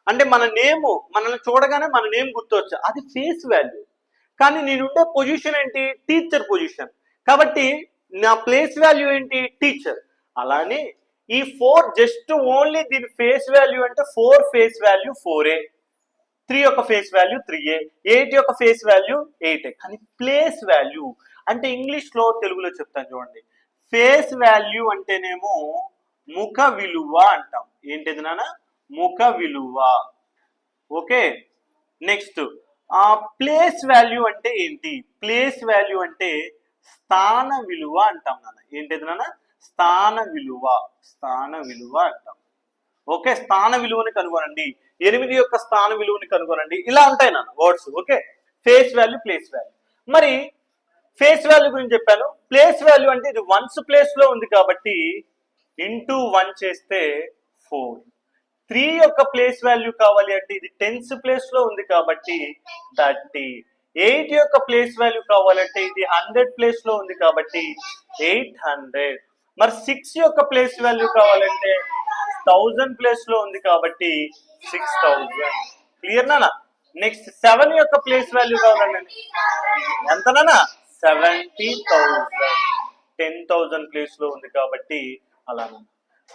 అంటే మన నేమ్, మనల్ని చూడగానే మన నేమ్ గుర్తొచ్చా, అది ఫేస్ వాల్యూ. కానీ నేనుండే పొజిషన్ ఏంటి? Teacher position. కాబట్టి నా ప్లేస్ వాల్యూ ఏంటి? టీచర్. అలానే ఈ 4 జస్ట్ ఓన్లీ దీని ఫేస్ వాల్యూ అంటే 4 ఫేస్ వాల్యూ 4A, 3 యొక్క ఫేస్ వాల్యూ 3A, 8 యొక్క ఫేస్ వాల్యూ 8A. కానీ ప్లేస్ వాల్యూ అంటే ఇంగ్లీష్లో తెలుగులో చెప్తాను చూడండి. ఫేస్ వాల్యూ అంటేనేమో ముఖ విలువ అంటాం. ఏంటిది నాన్న? ముఖ విలువ. ఓకే, నెక్స్ట్ ప్లేస్ వాల్యూ అంటే ఏంటి? ప్లేస్ వాల్యూ అంటే స్థాన విలువ అంటాం నాన్న. ఏంటిది నాన్న? స్థాన విలువ. స్థాన విలువ అంటాం. ఓకే, స్థాన విలువని కనుగొనండి, 8 యొక్క స్థాన విలువని కనుగొనండి, ఇలా ఉంటాయి నాన్న words. Okay, face value place value. మరి ఫేస్ వాల్యూ గురించి చెప్పాను. ప్లేస్ వాల్యూ అంటే ఇది వన్స్ ప్లేస్ లో ఉంది కాబట్టి ఇంటూ 1 చేస్తే 4. 3 యొక్క ప్లేస్ వాల్యూ కావాలి అంటే ఇది 10th ప్లేస్ లో ఉంది కాబట్టి 30. 8 యొక్క ప్లేస్ వాల్యూ కావాలంటే ఇది 100 ప్లేస్ లో ఉంది కాబట్టి 800. మరి 6 యొక్క ప్లేస్ వాల్యూ కావాలంటే 1000 ప్లేస్ లో ఉంది కాబట్టి 6000. క్లియర్ నానా? నెక్స్ట్ 7 యొక్క ప్లేస్ వాల్యూ కావాలండి ఎంత నానా? 70,000. 10,000 ప్లేస్ లో ఉంది కాబట్టి అలా.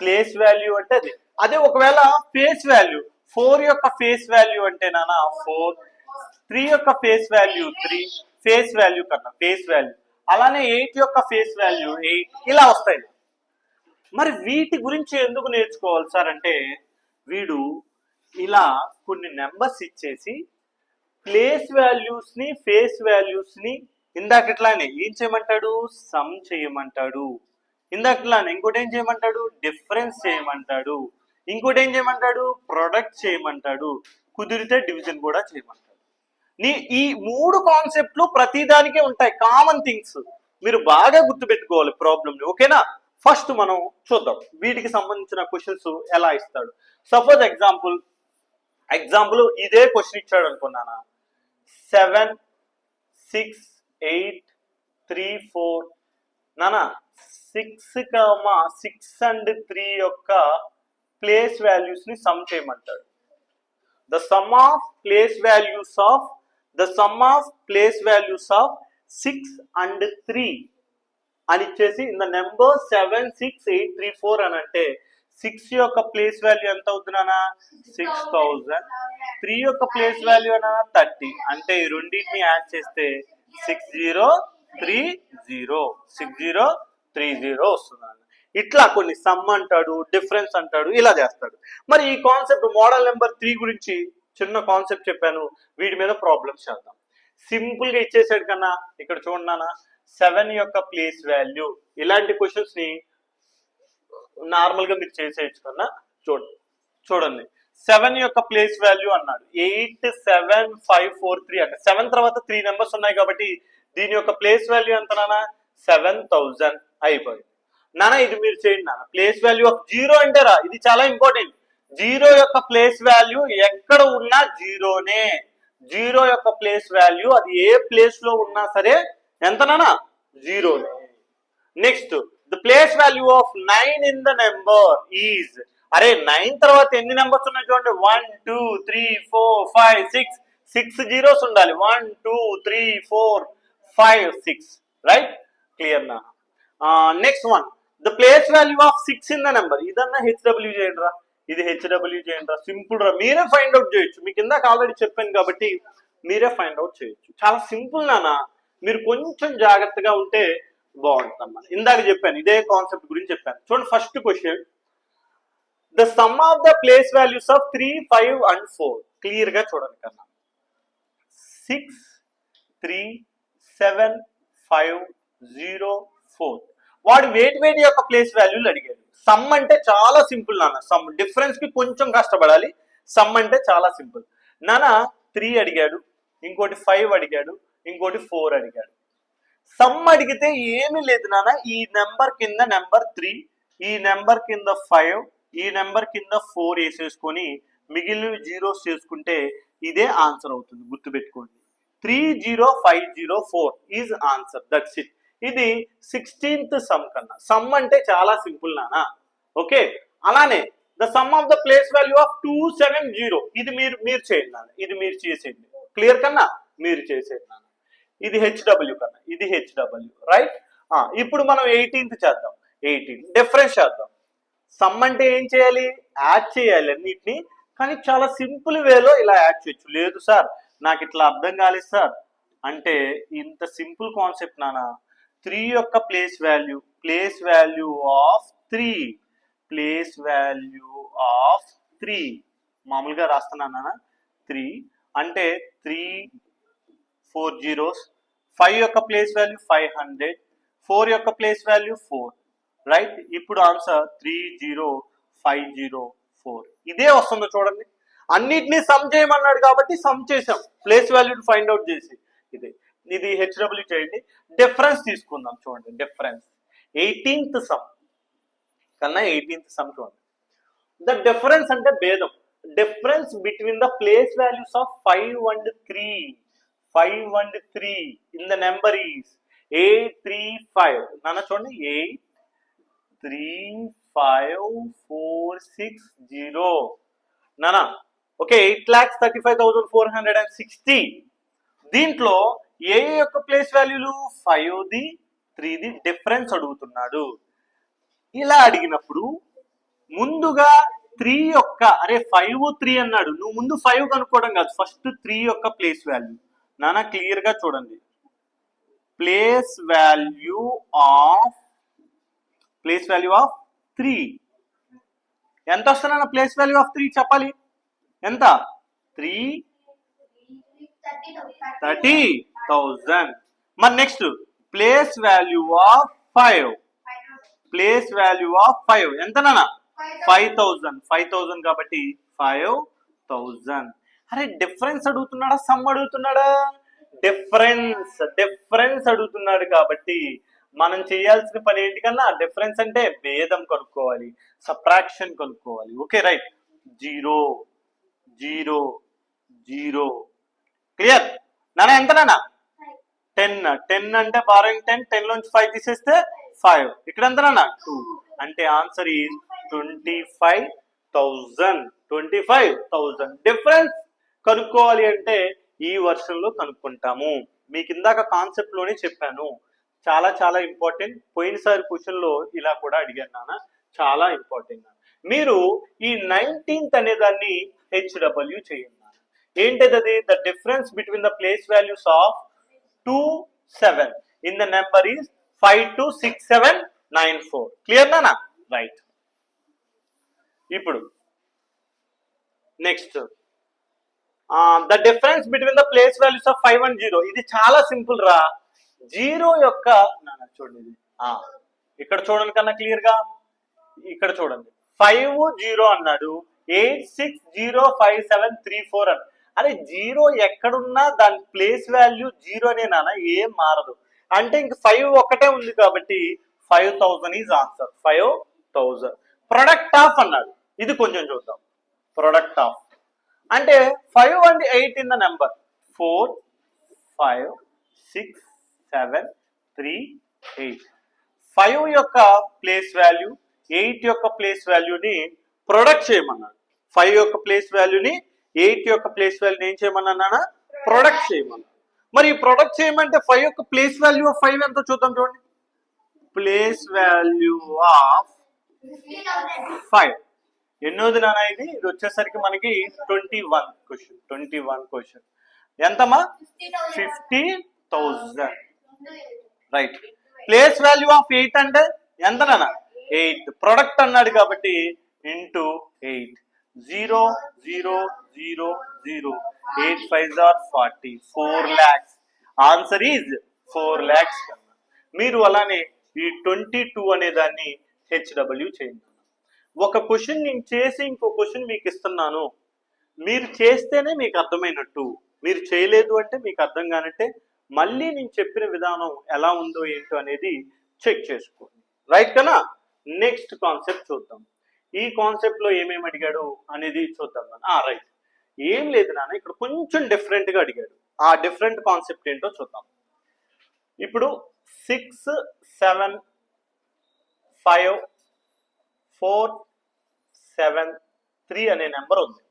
ప్లేస్ వాల్యూ అంటే అది. అదే ఒకవేళ ఫేస్ వాల్యూ 4 యొక్క ఫేస్ వాల్యూ అంటే నానా 4, 3 యొక్క ఫేస్ వాల్యూ 3, ఫేస్ వాల్యూ కన్నా ఫేస్ వాల్యూ. అలానే 8 యొక్క ఫేస్ వాల్యూ 8, ఇలా వస్తాయి. మరి వీటి గురించి ఎందుకు నేర్చుకోవాలి సార్ అంటే వీడు ఇలా కొన్ని నెంబర్స్ ఇచ్చేసి ప్లేస్ వాల్యూస్ ని ఫేస్ వాల్యూస్ ని ఇందాకట్లానే ఏం చేయమంటాడు? సమ్ చేయమంటాడు. ఇందాకట్లానే ఇంకోటి ఏం చేయమంటాడు? డిఫరెన్స్ చేయమంటాడు. ఇంకోటి ఏం చేయమంటాడు? ప్రొడక్ట్ చేయమంటాడు. కుదిరితే డివిజన్ కూడా చేయమంటాడు. ఈ 3 కాన్సెప్ట్లు ప్రతిదానికే ఉంటాయి, కామన్ థింగ్స్. మీరు బాగా గుర్తుపెట్టుకోవాలి ప్రాబ్లమ్ని. ఓకేనా? ఫస్ట్ మనం చూద్దాం వీటికి సంబంధించిన క్వశ్చన్స్ ఎలా ఇస్తాడు. సపోజ్ ఎగ్జాంపుల్ ఇదే క్వశ్చన్ ఇచ్చాడు అనుకున్నానా, 7 6 8 3 4 నానా 6 and 3 యొక్క ప్లేస్ వాల్యూస్ ని సమ్ చేయమంటాడు. The sum of place values of 6 and 3 అని ఇచ్చేసి ఇన్ ద నెంబర్ 7 6 8 3 4 అని అంటే 6 యొక్క ప్లేస్ వాల్యూ ఎంత అవుతుంది నాన్న 6000. 3 యొక్క ప్లేస్ వాల్యూ అన్న 30. అంటే ఈ రెండింటిని యాడ్ చేస్తే 6030 వస్తుంది. ఇట్లా కొన్ని సమ్ అంటాడు, డిఫరెన్స్ అంటాడు, ఇలా చేస్తాడు. మరి ఈ కాన్సెప్ట్ మోడల్ నెంబర్ 3 గురించి చిన్న కాన్సెప్ట్ చెప్పాను, వీటి మీద ప్రాబ్లమ్స్ చేద్దాం. సింపుల్ గా ఇచ్చేసాడు కన్నా ఇక్కడ చూడన్నా 7 యొక్క ప్లేస్ వాల్యూ, ఇలాంటి క్వశ్చన్స్ ని నార్మల్ గా మీరు చేసేయచ్చు కన్నా. చూడండి 7 యొక్క ప్లేస్ వాల్యూ అన్నాడు 87543 అంటే 7 తర్వాత 3 నెంబర్స్ ఉన్నాయి కాబట్టి దీని యొక్క ప్లేస్ వాల్యూ ఎంత నాన్న 7000 అయిపోయింది. నాన్న ఇది మీరు చేయండి నాన్న. ప్లేస్ వాల్యూ ఆఫ్ 0 అంటే రా, ఇది చాలా ఇంపార్టెంట్. 0 యొక్క ప్లేస్ వాల్యూ ఎక్కడ ఉన్నా జీరోనే. 0 యొక్క ప్లేస్ వాల్యూ అది ఏ ప్లేస్ లో ఉన్నా సరే ఎంత నాన్న జీరోనే. Next the place value of 9 in the number is, అరే 9 తర్వాత ఎన్ని నెంబర్స్ ఉన్నాయి చూడండి, 1 2 3 4 5 6, 6 జీరోస్ ఉండాలి. 1 2 3 4 5 6 రైట్. క్లియర్ నా. Next one the place value of 6 in the number, ఇదన్నా హెచ్డబ్ల్యూ చేయండి రా, ఇది హెచ్డబ్ల్యూ చేయండి రా. సింపుల్ రా, మీరే ఫైండ్ అవుట్ చేయొచ్చు. మీకు ఇందాక ఆల్రెడీ చెప్పాను కాబట్టి మీరే ఫైండ్ అవుట్ చేయొచ్చు. చాలా సింపుల్ నానా, మీరు కొంచెం జాగ్రత్తగా ఉంటే బాగుంటుంది అన్నమాట. ఇందాక చెప్పాను, ఇదే కాన్సెప్ట్ గురించి చెప్పాను. చూడండి first question, the sum of the place values of 3 5 and 4. Clear గా చూడండి కన్నా 6 3 7 5 0 4. వాడు వేటి యొక్క ప్లేస్ వాల్యూలు అడిగాడు. సమ్ అంటే చాలా సింపుల్ నాన్న, సమ్ డిఫరెన్స్ కి కొంచెం కష్టపడాలి. సమ్ అంటే చాలా సింపుల్ నాన్న. 3 అడిగాడు, ఇంకోటి 5 అడిగాడు, ఇంకోటి 4 అడిగాడు. సమ్ అడిగితే ఏమీ లేదు నాన్న, ఈ నెంబర్ కింద నెంబర్ 3, ఈ నెంబర్ కింద 5, ఈ నెంబర్ కింద 4 వేసేసుకొని మిగిలినవి జీరోస్ చేసుకుంటే ఇదే ఆన్సర్ అవుతుంది. గుర్తుపెట్టుకోండి, 30504 ఈజ్ ఆన్సర్. That's it. ఇది 16th సమ్ కన్నా. సమ్ అంటే చాలా సింపుల్ నానా. ఓకే, అలానే the sum of the place value of 270, ఇది మీరు చేయండి నాన్న, ఇది మీరు చేసేయండి. క్లియర్ కన్నా, మీరు చేసేయండి నాన్న. ఇది హెచ్డబ్ల్యూ కన్నా, ఇది హెచ్డబ్ల్యూ రైట్. ఇప్పుడు మనం 18th చేద్దాం. 18 డిఫరెన్స్ చేద్దాం. సమ్ అంటే ఏం చేయాలి, యాడ్ చేయాలి అన్నిటిని, కానీ చాలా సింపుల్ వేలో ఇలా యాడ్ చేయొచ్చు. లేదు సార్ నాకు ఇట్లా అర్థం కాలేదు సార్ అంటే, ఇంత సింపుల్ కాన్సెప్ట్ నానా. 3 యొక్క place value of 3, place value of 3 మామూలుగా రాస్తున్నాను నాన్న. 3 అంటే 3 4 జీరోస్. 5 యొక్క ప్లేస్ వాల్యూ 500, 4 యొక్క ప్లేస్ వాల్యూ 4 రైట్. ఇప్పుడు ఆన్సర్ 30504. ఇదే వస్తుందో చూడండి. అన్నిటినీ సమ్ చేయమన్నాడు కాబట్టి సమ్ చేసాం, ప్లేస్ వాల్యూ ఫైండ్ అవుట్ చేసి. ఇది హెచ్డబ్ల్యూ చేయండి. డిఫరెన్స్ తీసుకుందాం. చూడండి డిఫరెన్స్ 18th సమ్ కన్నా 18th సమ్ చూడండి. ద డిఫరెన్స్ అంటే భేదం. Difference between the place values of 5 and 3 in the number is 835. నాన్న చూడండి 83546 నానా. ఓకే, 8,35,460. దీంట్లో ఏ యొక్క ప్లేస్ వాల్యూలు 5ది 3ది డిఫరెన్స్ అడుగుతున్నాడు. ఇలా అడిగినప్పుడు ముందుగా 3 యొక్క, అరే 5 3 అన్నాడు, నువ్వు ముందు 5 కనుక్కోవడం కాదు, ఫస్ట్ 3 యొక్క ప్లేస్ వాల్యూ నానా. క్లియర్ గా చూడండి, ప్లేస్ వాల్యూ ఆఫ్ 3 ఎంత వస్తున్నా? ప్లేస్ వాల్యూ ఆఫ్ 3 చెప్పాలి ఎంత? 30,000. మరి నెక్స్ట్ ప్లేస్ వాల్యూ ఆఫ్ 5 ఎంత నాన్న? 5,000 కాబట్టి 5,000. అరే డిఫరెన్స్ అడుగుతున్నాడా సమ్ అడుగుతున్నాడా? డిఫరెన్స్ అడుగుతున్నాడు కాబట్టి మనం చేయాల్సిన పని ఏంటి కన్నా, డిఫరెన్స్ అంటే భేదం కనుక్కోవాలి, సబ్ట్రాక్షన్ కనుక్కోవాలి. Okay right. 0 0 0 క్లియర్ నాన్న. ఎంత నాన్న? 10 అంటే బారోయింగ్ 10 లోంచి 5 తీసేస్తే 5. ఇక్కడ ఎంత నాన్న? 2. అంటే ఆన్సర్ ఈజ్ 25,000. డిఫరెన్స్ కనుక్కోవాలి అంటే ఈ వర్షన్ లో కనుక్కుంటాము. మీకు ఇందాక కాన్సెప్ట్ లోనే చెప్పాను, చాలా చాలా ఇంపార్టెంట్. పోయినసారి క్వశ్చన్ లో ఇలా కూడా అడిగాను నాన్న, చాలా ఇంపార్టెంట్. మీరు ఈ 19th అనే దాన్ని HW చేయండి. ఏంటిది అది? The difference between the place values of 2, 7 in the number is 526794. Clear నానా? రైట్. ఇప్పుడు next the difference between the place values of 5 and 0. ఇది చాలా సింపుల్ రా. 0 యొక్క చూడండి, ఇక్కడ చూడండి కన్నా క్లియర్ గా, ఇక్కడ చూడండి 5, 0 అన్నాడు, 860573 అని. అరే 0 ఎక్కడున్నా దాని ప్లేస్ వాల్యూ 0 అనే నాన్న, ఏం మారదు. అంటే ఇంక 5 ఒక్కటే ఉంది కాబట్టి 5000 ఈజ్ ఆన్సర్. 5000. ప్రొడక్ట్ ఆఫ్ అన్నాడు, ఇది కొంచెం చూద్దాం. ప్రొడక్ట్ ఆఫ్ అంటే 5 and 8 ఇన్ ద నెంబర్ 4, 5, 6, 7, 3, 8. 5 యొక్క ప్లేస్ వాల్యూ, 8 యొక్క ప్లేస్ వాల్యూని ప్రొడక్ట్ చేయమన్నాడు. 5 యొక్క ప్లేస్ వాల్యూని 8 యొక్క ప్లేస్ వాల్యూని ఏం చేయమన్నా? ప్రొడక్ట్ చేయమన్నాడు. మరి ప్రొడక్ట్ చేయమంటే 5 యొక్క ప్లేస్ వాల్యూ ఆఫ్ 5 ఎంతో చూద్దాం. చూడండి, ప్లేస్ వాల్యూ ఆఫ్ 5 ఎన్నోది నానా ఇది? ఇది వచ్చేసరికి మనకి 21 క్వశ్చన్. ఎంతమ్మా? 50,000. రైట్. ప్లేస్ వాల్యూ ఆఫ్ 8 అంటే ఎంత నానా? 8. ప్రొడక్ట్ అన్నాడు కాబట్టి into 8. 0, 0, 0, 0. 8 5s are 40. 4 lakhs. Answer is 4 lakhs. మీరు అలానే ఈ 22 అనే దాన్ని HW చేయండి. ఒక క్వశ్చన్ నేను చేసి ఇంకో క్వశ్చన్ మీకు ఇస్తున్నాను, మీరు చేస్తేనే మీకు అర్థమైనట్టు, మీరు చేయలేదు అంటే మీకు అర్థం కానట్టే. మళ్ళీ నేను చెప్పిన విధానం ఎలా ఉందో ఏంటో అనేది చెక్ చేసుకోండి. రైట్ కన్నా? నెక్స్ట్ కాన్సెప్ట్ చూద్దాం. ఈ కాన్సెప్ట్ లో ఏమేమి అడిగాడు అనేది చూద్దాం. రైట్. ఏం లేదు నాన్న, ఇక్కడ కొంచెం డిఫరెంట్ గా అడిగాడు. ఆ డిఫరెంట్ కాన్సెప్ట్ ఏంటో చూద్దాం. ఇప్పుడు 6, 7, 5, 4, 7, 3 అనే నెంబర్ ఉంది.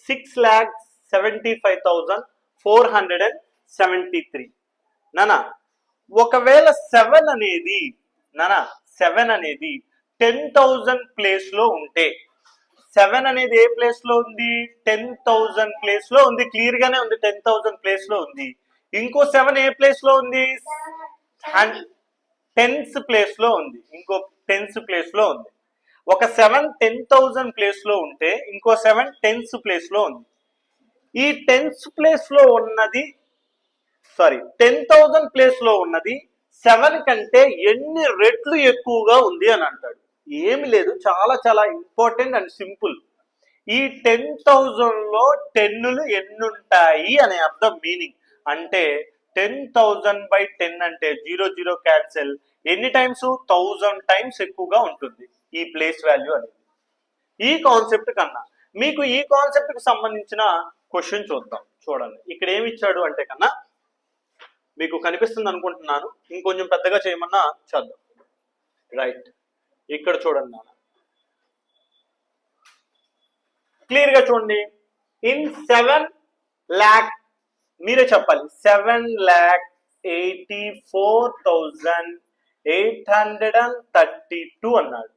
6,75,473. నానా ఒకవేళ 7 అనేది 10,000 ప్లేస్ లో ఉంటే, 7 అనేది ఏ ప్లేస్ లో ఉంది? 10,000 ప్లేస్ లో ఉంది. క్లియర్ గానే ఉంది, 10,000 ప్లేస్ లో ఉంది. ఇంకో 7 ఏ ప్లేస్ లో ఉంది? 10th ప్లేస్ లో ఉంది. ఇంకో 10th ప్లేస్ లో ఉంది. ఒక 7 10,000 ప్లేస్ లో ఉంటే ఇంకో 7 10th ప్లేస్ లో ఉంది. ఈ 10th ప్లేస్ లో ఉన్నది 10,000 ప్లేస్ లో ఉన్నది 7 కంటే ఎన్ని రెట్లు ఎక్కువగా ఉంది అని అంటాడు. ఏమి లేదు, చాలా చాలా ఇంపార్టెంట్ అండ్ సింపుల్. ఈ 10,000 లో 10లు ఎన్నుంటాయి అనే అర్థం, మీనింగ్. అంటే 10,000/10 అంటే 0, 0 క్యాన్సిల్. ఎన్ని టైమ్స్? 1000 టైమ్స్ ఎక్కువగా ఉంటుంది ఈ ప్లేస్ వాల్యూ అనేది. ఈ కాన్సెప్ట్ కన్నా మీకు ఈ కాన్సెప్ట్ కి సంబంధించిన క్వశ్చన్ చూద్దాం. చూడండి, ఇక్కడ ఏమి ఇచ్చాడు అంటే కన్నా, మీకు కనిపిస్తుంది అనుకుంటున్నాను, ఇంకొంచెం పెద్దగా చేయమన్నా చేద్దాం. రైట్. ఇక్కడ చూడండి నాన్న, క్లియర్ గా చూడండి. ఇన్ 7 lakh, మీరే చెప్పాలి, 7,84,832 అన్నాడు.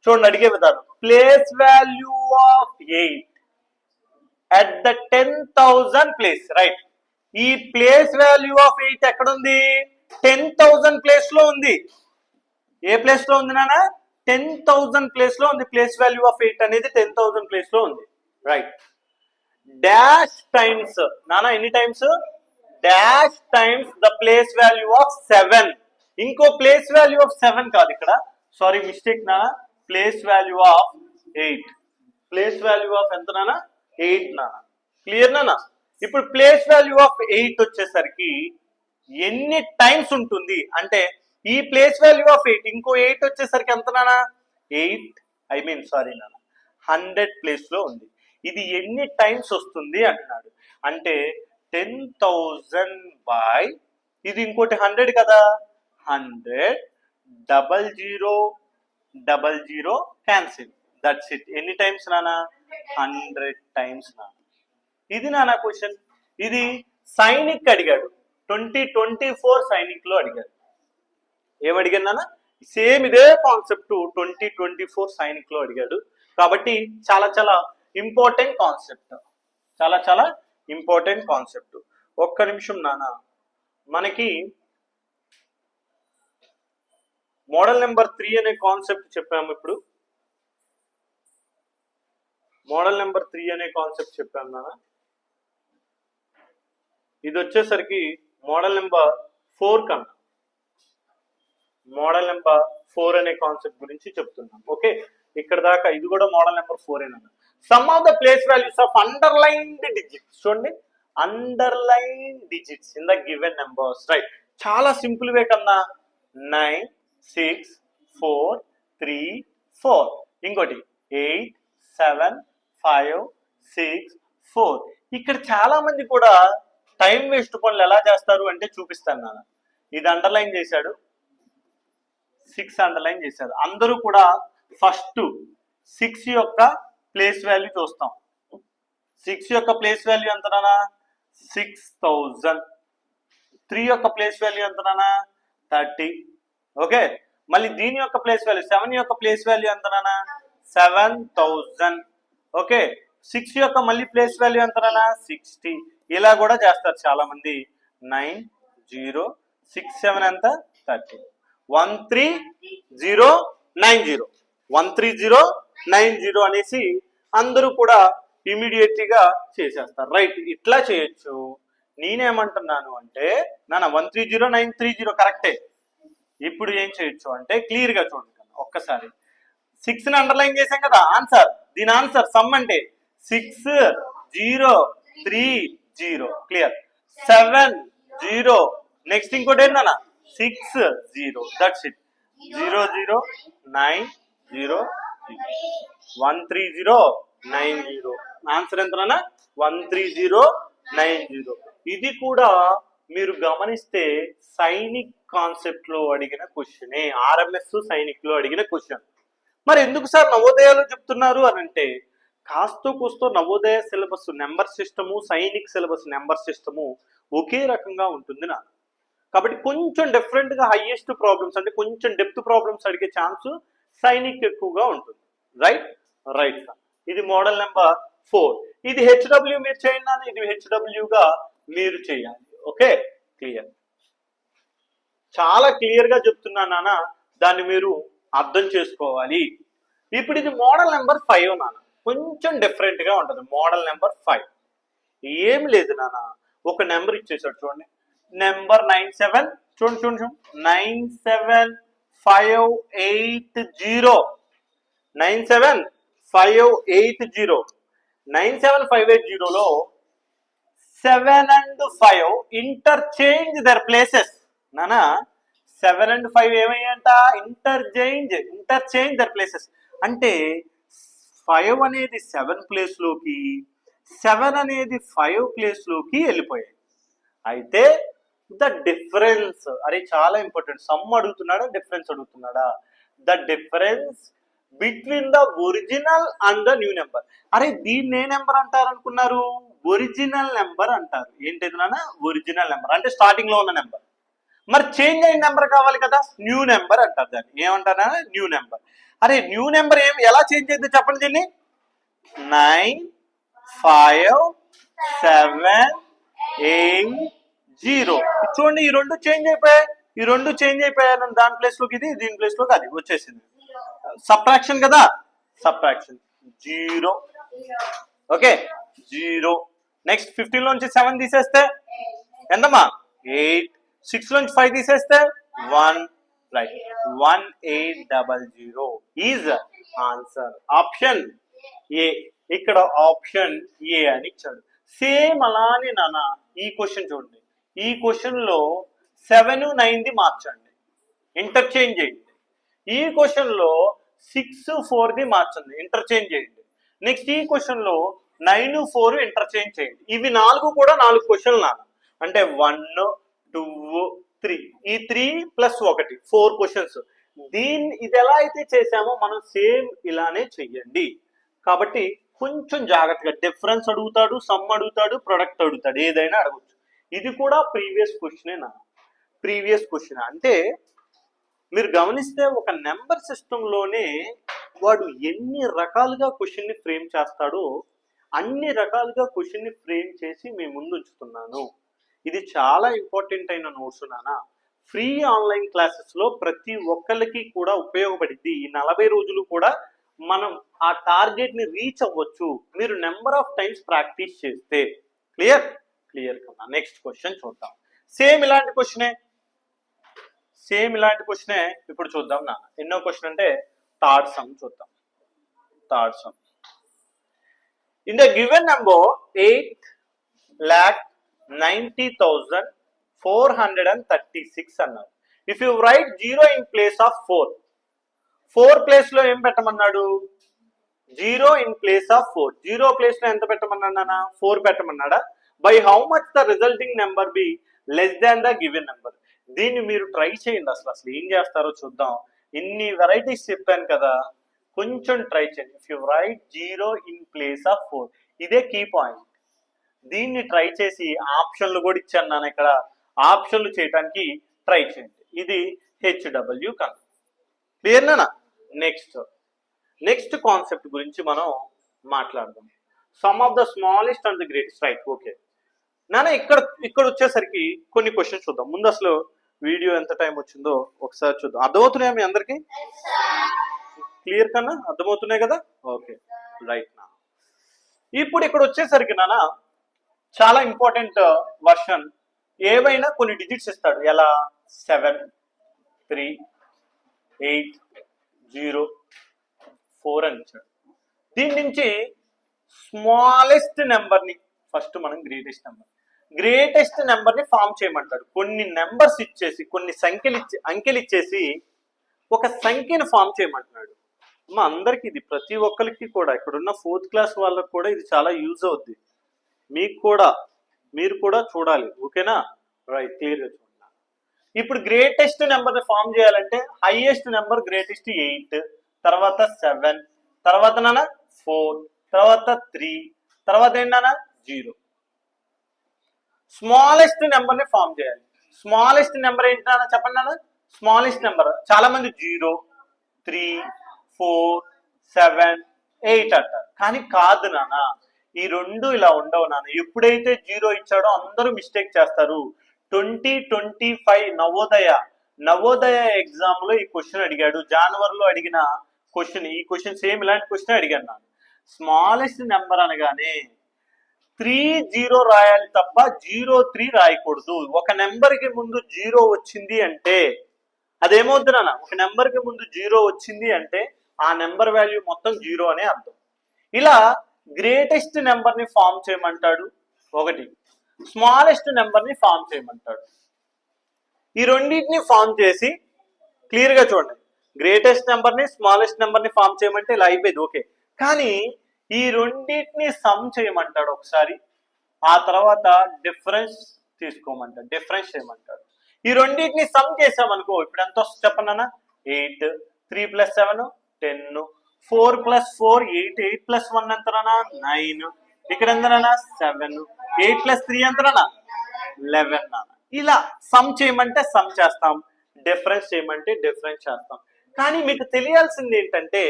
చూడండి, అడిగే విధానం. Place value of 8 at the 10,000 place. Right. ఈ ప్లేస్ వాల్యూ ఆఫ్ 8 ఎక్కడుంది? 10,000 ప్లేస్ లో ఉంది. ఏ ప్లేస్ లో ఉంది నాన్న? 10,000 ప్లేస్ లో ఉంది. ప్లేస్ వాల్యూ ఆఫ్ 8 అనేది 10,000 ప్లేస్ లో ఉంది. రైట్. డాష్ టైమ్స్ నానా, ఎన్ని times? Dash times the place value of 7. ఇంకో ప్లేస్ వాల్యూ ఆఫ్ 7 కాదు ఇక్కడ, సారీ మిస్టేక్ నానా, place value of 8. Place value of ఎంత నానా? 8 నానా. క్లియర్ నానా? ఇప్పుడు ప్లేస్ వాల్యూ ఆఫ్ 8 వచ్చేసరికి ఎన్ని టైమ్స్ ఉంటుంది అంటే, ఈ ప్లేస్ వాల్యూ ఆఫ్ 8 ఇంకో 8 వచ్చేసరికి ఎంత నానా? 100 ప్లేస్ లో ఉంది. ఇది ఎన్ని టైమ్స్ వస్తుంది అంటున్నాడు. అంటే 10,000 ఇది ఇంకోటి 100 కదా, 100 0000 క్యాన్సిల్. That's it. ఎన్ని టైమ్స్ నానా? 100 టైమ్స్ నానా. ఇది నానా క్వశ్చన్. ఇది సైనిక్ అడిగాడు, 2024 సైనిక్ లో అడిగాడు. ఏమడిగాడు నాన్న? సేమ్ ఇదే కాన్సెప్ట్ 2024 సైనిక్ లో అడిగాడు. కాబట్టి చాలా చాలా ఇంపార్టెంట్ కాన్సెప్ట్, చాలా చాలా ఇంపార్టెంట్ కాన్సెప్ట్. ఒక్క నిమిషం నాన్న, మనకి మోడల్ నెంబర్ 3 అనే కాన్సెప్ట్ చెప్పాము. ఇప్పుడు మోడల్ నెంబర్ 3 అనే కాన్సెప్ట్ చెప్పాము నాన్న. ఇది వచ్చేసరికి మోడల్ నెంబర్ 4 కన్నా, మోడల్ నెంబర్ 4 అనే కాన్సెప్ట్ గురించి చెప్తున్నాం. ఓకే, ఇక్కడ దాకా ఇది కూడా మోడల్ నెంబర్ 4 ఏనా. Sum of the place values of underlined digits, చూడండి underline digits in the given numbers, right. చాలా సింపుల్ వే కన్నా, 9 6 4 3 4, ఇంకోటి 8 7 5 6 4. ఇక్కడ చాలా మంది కూడా టైం వేస్ట్ పనులు ఎలా చేస్తారు అంటే చూపిస్తాను నాన్న. ఇది అండర్లైన్ చేశాడు, 6 అండర్లైన్ చేశారు. అందరూ కూడా ఫస్ట్ 6 యొక్క ప్లేస్ వాల్యూ చూస్తాం. 6 యొక్క ప్లేస్ వాల్యూ ఎంతనా? 6000. 3 యొక్క ప్లేస్ వాల్యూ ఎంతనా? 30. ఓకే, మళ్ళీ దీని యొక్క ప్లేస్ వాల్యూ 7 యొక్క ప్లేస్ వాల్యూ ఎంతనా? 7000. ఓకే, 6 యొక్క మళ్ళీ ప్లేస్ వాల్యూ ఎంతనా? 60. ఇలా కూడా చేస్తారు చాలా మంది. 9 0 6 7 ఎంత? 30. 13090, 13090 అనేసి అందరూ కూడా ఇమీడియట్లీగా చేసేస్తారు. రైట్, ఇట్లా చేయొచ్చు. నేనేమంటున్నాను అంటే నాన్న 130930 కరెక్టే. ఇప్పుడు ఏం చేయొచ్చు అంటే క్లియర్ గా చూడండి ఒక్కసారి. 6ని అండర్లైన్ చేసాం కదా, ఆన్సర్, దీని ఆన్సర్ సమ్ అంటే 6030, క్లియర్. 70, నెక్స్ట్ ఇంకోటి ఏంటన్నా 60, దట్స్ ఇట్. 00900, 13090, ఆన్సర్ ఎంతనా? 13090. ఇది కూడా మీరు గమనిస్తే సైనిక్ కాన్సెప్ట్ లో అడిగిన క్వశ్చనే, ఆర్ఎంఎస్ సైనిక్ లో అడిగిన క్వశ్చన్. మరి ఎందుకు సార్ నవోదయాలు చెప్తున్నారు అని అంటే, కాస్తో కూస్తో Navodaya syllabus number system, Sainik syllabus number system ఒకే రకంగా ఉంటుంది నా. కాబట్టి కొంచెం డిఫరెంట్ గా హైయెస్ట్ ప్రాబ్లమ్స్ అంటే కొంచెం డెప్త్ ప్రాబ్లమ్స్ అడిగే ఛాన్స్ సైనిక్ ఎక్కువగా ఉంటుంది. Right right sir. ఇది మోడల్ నెంబర్ 4. ఇది హెచ్డబ్ల్యూ మీరు చేయండి, ఇది హెచ్డబ్ల్యూగా మీరు చేయాలి. ఓకే, క్లియర్, చాలా క్లియర్ గా చెప్తున్నా నాన్న, దాన్ని మీరు అర్థం చేసుకోవాలి. ఇప్పుడు ఇది మోడల్ నెంబర్ 5 నాన్న, కొంచెం డిఫరెంట్ గా ఉంటుంది. మోడల్ నెంబర్ 5 ఏం లేదు నాన్న, ఒక నెంబర్ ఇచ్చేసాడు చూడండి, నెంబర్ 97, చూడండి చూడండి చూడండి 97580, 97580, 97580లో 7 and 5 ఇంటర్చేంజ్ దర్ ప్లేసెస్ నానా. 7 and 5 ఏమయ్యంట? Interchange their places. అంటే 5 అనేది 7 ప్లేస్ లోకి, 7 అనేది 5 ప్లేస్ లోకి వెళ్ళిపోయాయి. అయితే ద డిఫరెన్స్, అరే చాలా ఇంపార్టెంట్, సమ్ అడుగుతున్నాడా డిఫరెన్స్ అడుగుతున్నాడా? The difference between the original and the new number. అరే దీన్ని ఏ నెంబర్ అంటారు అనుకున్నారు? ఒరిజినల్ నెంబర్ అంటారు. ఏంటిది నాన్న? ఒరిజినల్ నెంబర్ అంటే స్టార్టింగ్ లో ఉన్న నెంబర్. మరి చేంజ్ అయిన నెంబర్ కావాలి కదా, న్యూ నెంబర్ అంటారు. దాన్ని ఏమంటారా? New number. అరే న్యూ నెంబర్ ఎలా చేంజ్ అయితే చెప్పండి దీన్ని. 9 5 7 8 0. చూడండి ఈ రెండు చేంజ్ అయిపోయాయి, ఈ రెండు చేంజ్ అయిపోయాయి. దాని ప్లేస్ లోకి ఇది, దీని ప్లేస్ లోకి అది వచ్చేసింది. సబ్ట్రాక్షన్ కదా, సబ్ట్రాక్షన్ 0. ఓకే 0. నెక్స్ట్ 15 లోంచి 7 తీసేస్తే ఎంతమ్మా? 8. 6 లోంచి 5 తీసేస్తే 1. Right, 1800 is answer. Option A. ఇక్కడ ఆప్షన్ ఏ అని ఇచ్చాడు. సేమ్ అలానే నాన్న ఈ క్వశ్చన్ చూడండి. ఈ క్వశ్చన్ లో 7 9 మార్చండి, ఇంటర్చేంజ్ చేయండి. ఈ క్వశ్చన్ లో 6 4 మార్చండి, ఇంటర్చేంజ్ చేయండి. నెక్స్ట్ ఈ క్వశ్చన్ లో 9 4 ఇంటర్చేంజ్ చేయండి. ఇవి 4 కూడా 4 క్వశ్చన్లు నాన్న. అంటే 1 2 3, ఈ 3 + 1 4 క్వశ్చన్స్. ఇది ఎలా అయితే చేసామో మనం సేమ్ ఇలానే చెయ్యండి. కాబట్టి కొంచెం జాగ్రత్తగా, డిఫరెన్స్ అడుగుతాడు, సమ్ అడుగుతాడు, ప్రొడక్ట్ అడుగుతాడు, ఏదైనా అడగచ్చు. ఇది కూడా ప్రీవియస్ క్వశ్చనే నా. ప్రీవియస్ క్వశ్చన్ అంటే మీరు గమనిస్తే ఒక నెంబర్ సిస్టంలోనే వాడు ఎన్ని రకాలుగా క్వశ్చన్ని ఫ్రేమ్ చేస్తాడో అన్ని రకాలుగా క్వశ్చన్ని ఫ్రేమ్ చేసి మీ ముందు ఉంచుతున్నాను. ఇది చాలా ఇంపార్టెంట్ అయిన నోట్స్ నానా. ఫ్రీ ఆన్లైన్ క్లాసెస్లో ప్రతి ఒక్కరికి కూడా ఉపయోగపడింది. ఈ 40 రోజులు కూడా మనం ఆ టార్గెట్ని రీచ్ అవ్వచ్చు మీరు నెంబర్ ఆఫ్ టైమ్స్ ప్రాక్టీస్ చేస్తే. క్లియర్ కదా. నెక్స్ట్ క్వశ్చన్ చూద్దాం. సేమ్ ఇలాంటి క్వశ్చనే ఇప్పుడు చూద్దాం నాన్న. ఎన్నో క్వశ్చన్ అంటే థర్డ్ సమ్ చూద్దాం. Third sum in the given number 8,90,436 అన్నారు. If you write 0 in place of 4 place లో ఏం పెట్టమన్నాడు? 0 ఇన్ ప్లేస్ ఆఫ్ 4. 0 ప్లేస్ లో ఎంత పెట్టమన్నాడా? 4 పెట్టమన్నాడా? By how much the resulting number be less than the given number. దీన్ని మీరు ట్రై చేయండి. అసలు ఏం చేస్తారో చూద్దాం. ఇన్ని వెరైటీస్ చెప్పాను కదా, కొంచెం ట్రై చేయండి. If you write 0 in place of 4, ఇదే కీ పాయింట్. దీన్ని ట్రై చేసి ఆప్షన్లు కూడా ఇచ్చాను నాన్న. ఇక్కడ ఆప్షన్లు చేయడానికి ట్రై చేయండి. ఇది HW కనుక. క్లియర్నా? నెక్స్ట్ కాన్సెప్ట్ గురించి మనం మాట్లాడదాం. Some of the smallest and the greatest. Right, okay నాన్న. ఇక్కడ వచ్చేసరికి కొన్ని క్వశ్చన్స్ చూద్దాం. ముందు అసలు వీడియో ఎంత టైం వచ్చిందో ఒకసారి చూద్దాం. అర్థమవుతున్నాయా మీ అందరికి? క్లియర్ కన్నా అర్థమవుతున్నాయి కదా? ఓకే రైట్ నా. ఇప్పుడు ఇక్కడ వచ్చేసరికి నాన్న చాలా ఇంపార్టెంట్ వర్షన్. ఏవైనా కొన్ని డిజిట్స్ ఇస్తాడు. ఎలా? 7, 3, 8, 0, 4 అని ఇచ్చాడు. దీని నుంచి స్మాలెస్ట్ నెంబర్ని ఫస్ట్ మనం గ్రేటెస్ట్ నెంబర్ని ఫామ్ చేయమంటాడు. కొన్ని నెంబర్స్ ఇచ్చేసి, కొన్ని అంకెలు ఇచ్చేసి ఒక సంఖ్యను ఫామ్ చేయమంటున్నాడు. అమ్మ అందరికి ఇది, ప్రతి ఒక్కరికి కూడా, ఇక్కడున్న 4th క్లాస్ వాళ్ళకి కూడా ఇది చాలా యూజ్ అవుద్ది. మీకు కూడా, మీరు కూడా చూడాలి. ఓకేనా? రైట్, క్లియర్గా చూడండి. ఇప్పుడు గ్రేటెస్ట్ నెంబర్ని ఫామ్ చేయాలంటే హైయెస్ట్ నెంబర్ గ్రేటెస్ట్ 8, తర్వాత 7, తర్వాత 4, తర్వాత 3, తర్వాత ఏంటన్నా 0. స్మాలెస్ట్ నెంబర్ని ఫామ్ చేయాలి. స్మాలెస్ట్ నెంబర్ ఏంటన్నా చెప్పండి నాన్న. స్మాలెస్ట్ నెంబర్ చాలా మంది 0, 3, 4, 7, 8 అంటారు. కానీ కాదు నాన్న, ఈ రెండు ఇలా ఉండవు నాన్న. ఎప్పుడైతే 0 ఇచ్చాడో అందరూ మిస్టేక్ చేస్తారు. 2025 నవోదయ ఎగ్జామ్ లో ఈ క్వశ్చన్ అడిగాడు. జనవరిలో అడిగిన క్వశ్చన్. ఈ క్వశ్చన్ సేమ్ ఇలాంటి క్వశ్చన్ అడిగాను ನಾನು. స్మాలెస్ట్ నెంబర్ అనగానే 30 రాయాలి తప్ప 03 రాయకూడదు. ఒక నెంబర్ కి ముందు 0 వచ్చింది అంటే అదేమవుద్ది నాన్న? ఒక నెంబర్ కి ముందు 0 వచ్చింది అంటే ఆ నెంబర్ వాల్యూ మొత్తం 0 అనే అర్థం. ఇలా గ్రేటెస్ట్ నెంబర్ ని ఫామ్ చేయమంటాడు ఒకటి, స్మాలెస్ట్ నెంబర్ ని ఫామ్ చేయమంటాడు. ఈ రెండింటిని ఫామ్ చేసి క్లియర్ గా చూడండి. గ్రేటెస్ట్ నెంబర్ ని స్మాలెస్ట్ నెంబర్ ని ఫామ్ చేయమంటే ఇలా అయిపోయింది. ఓకే, కానీ ఈ రెండింటిని సమ్ చేయమంటాడు ఒకసారి. ఆ తర్వాత డిఫరెన్స్ తీసుకోమంటాడు, డిఫరెన్స్ చేయమంటాడు. ఈ రెండింటిని సమ్ చేసామనుకో ఇప్పుడు ఎంత వస్తుంది చెప్పండి. 8, 3 + 7 10, 4 + 4 8, 8 + 1 ఎంతనా 9, ఇక్కడ ఎంతనా 7, 8 + 3 ఎంతనా 11 నాన్న. ఇలా సమ్ చేయమంటే సమ్ చేస్తాం, డిఫరెన్స్ చేయమంటే డిఫరెన్స్ చేస్తాం. కానీ మీకు తెలియాల్సింది ఏంటంటే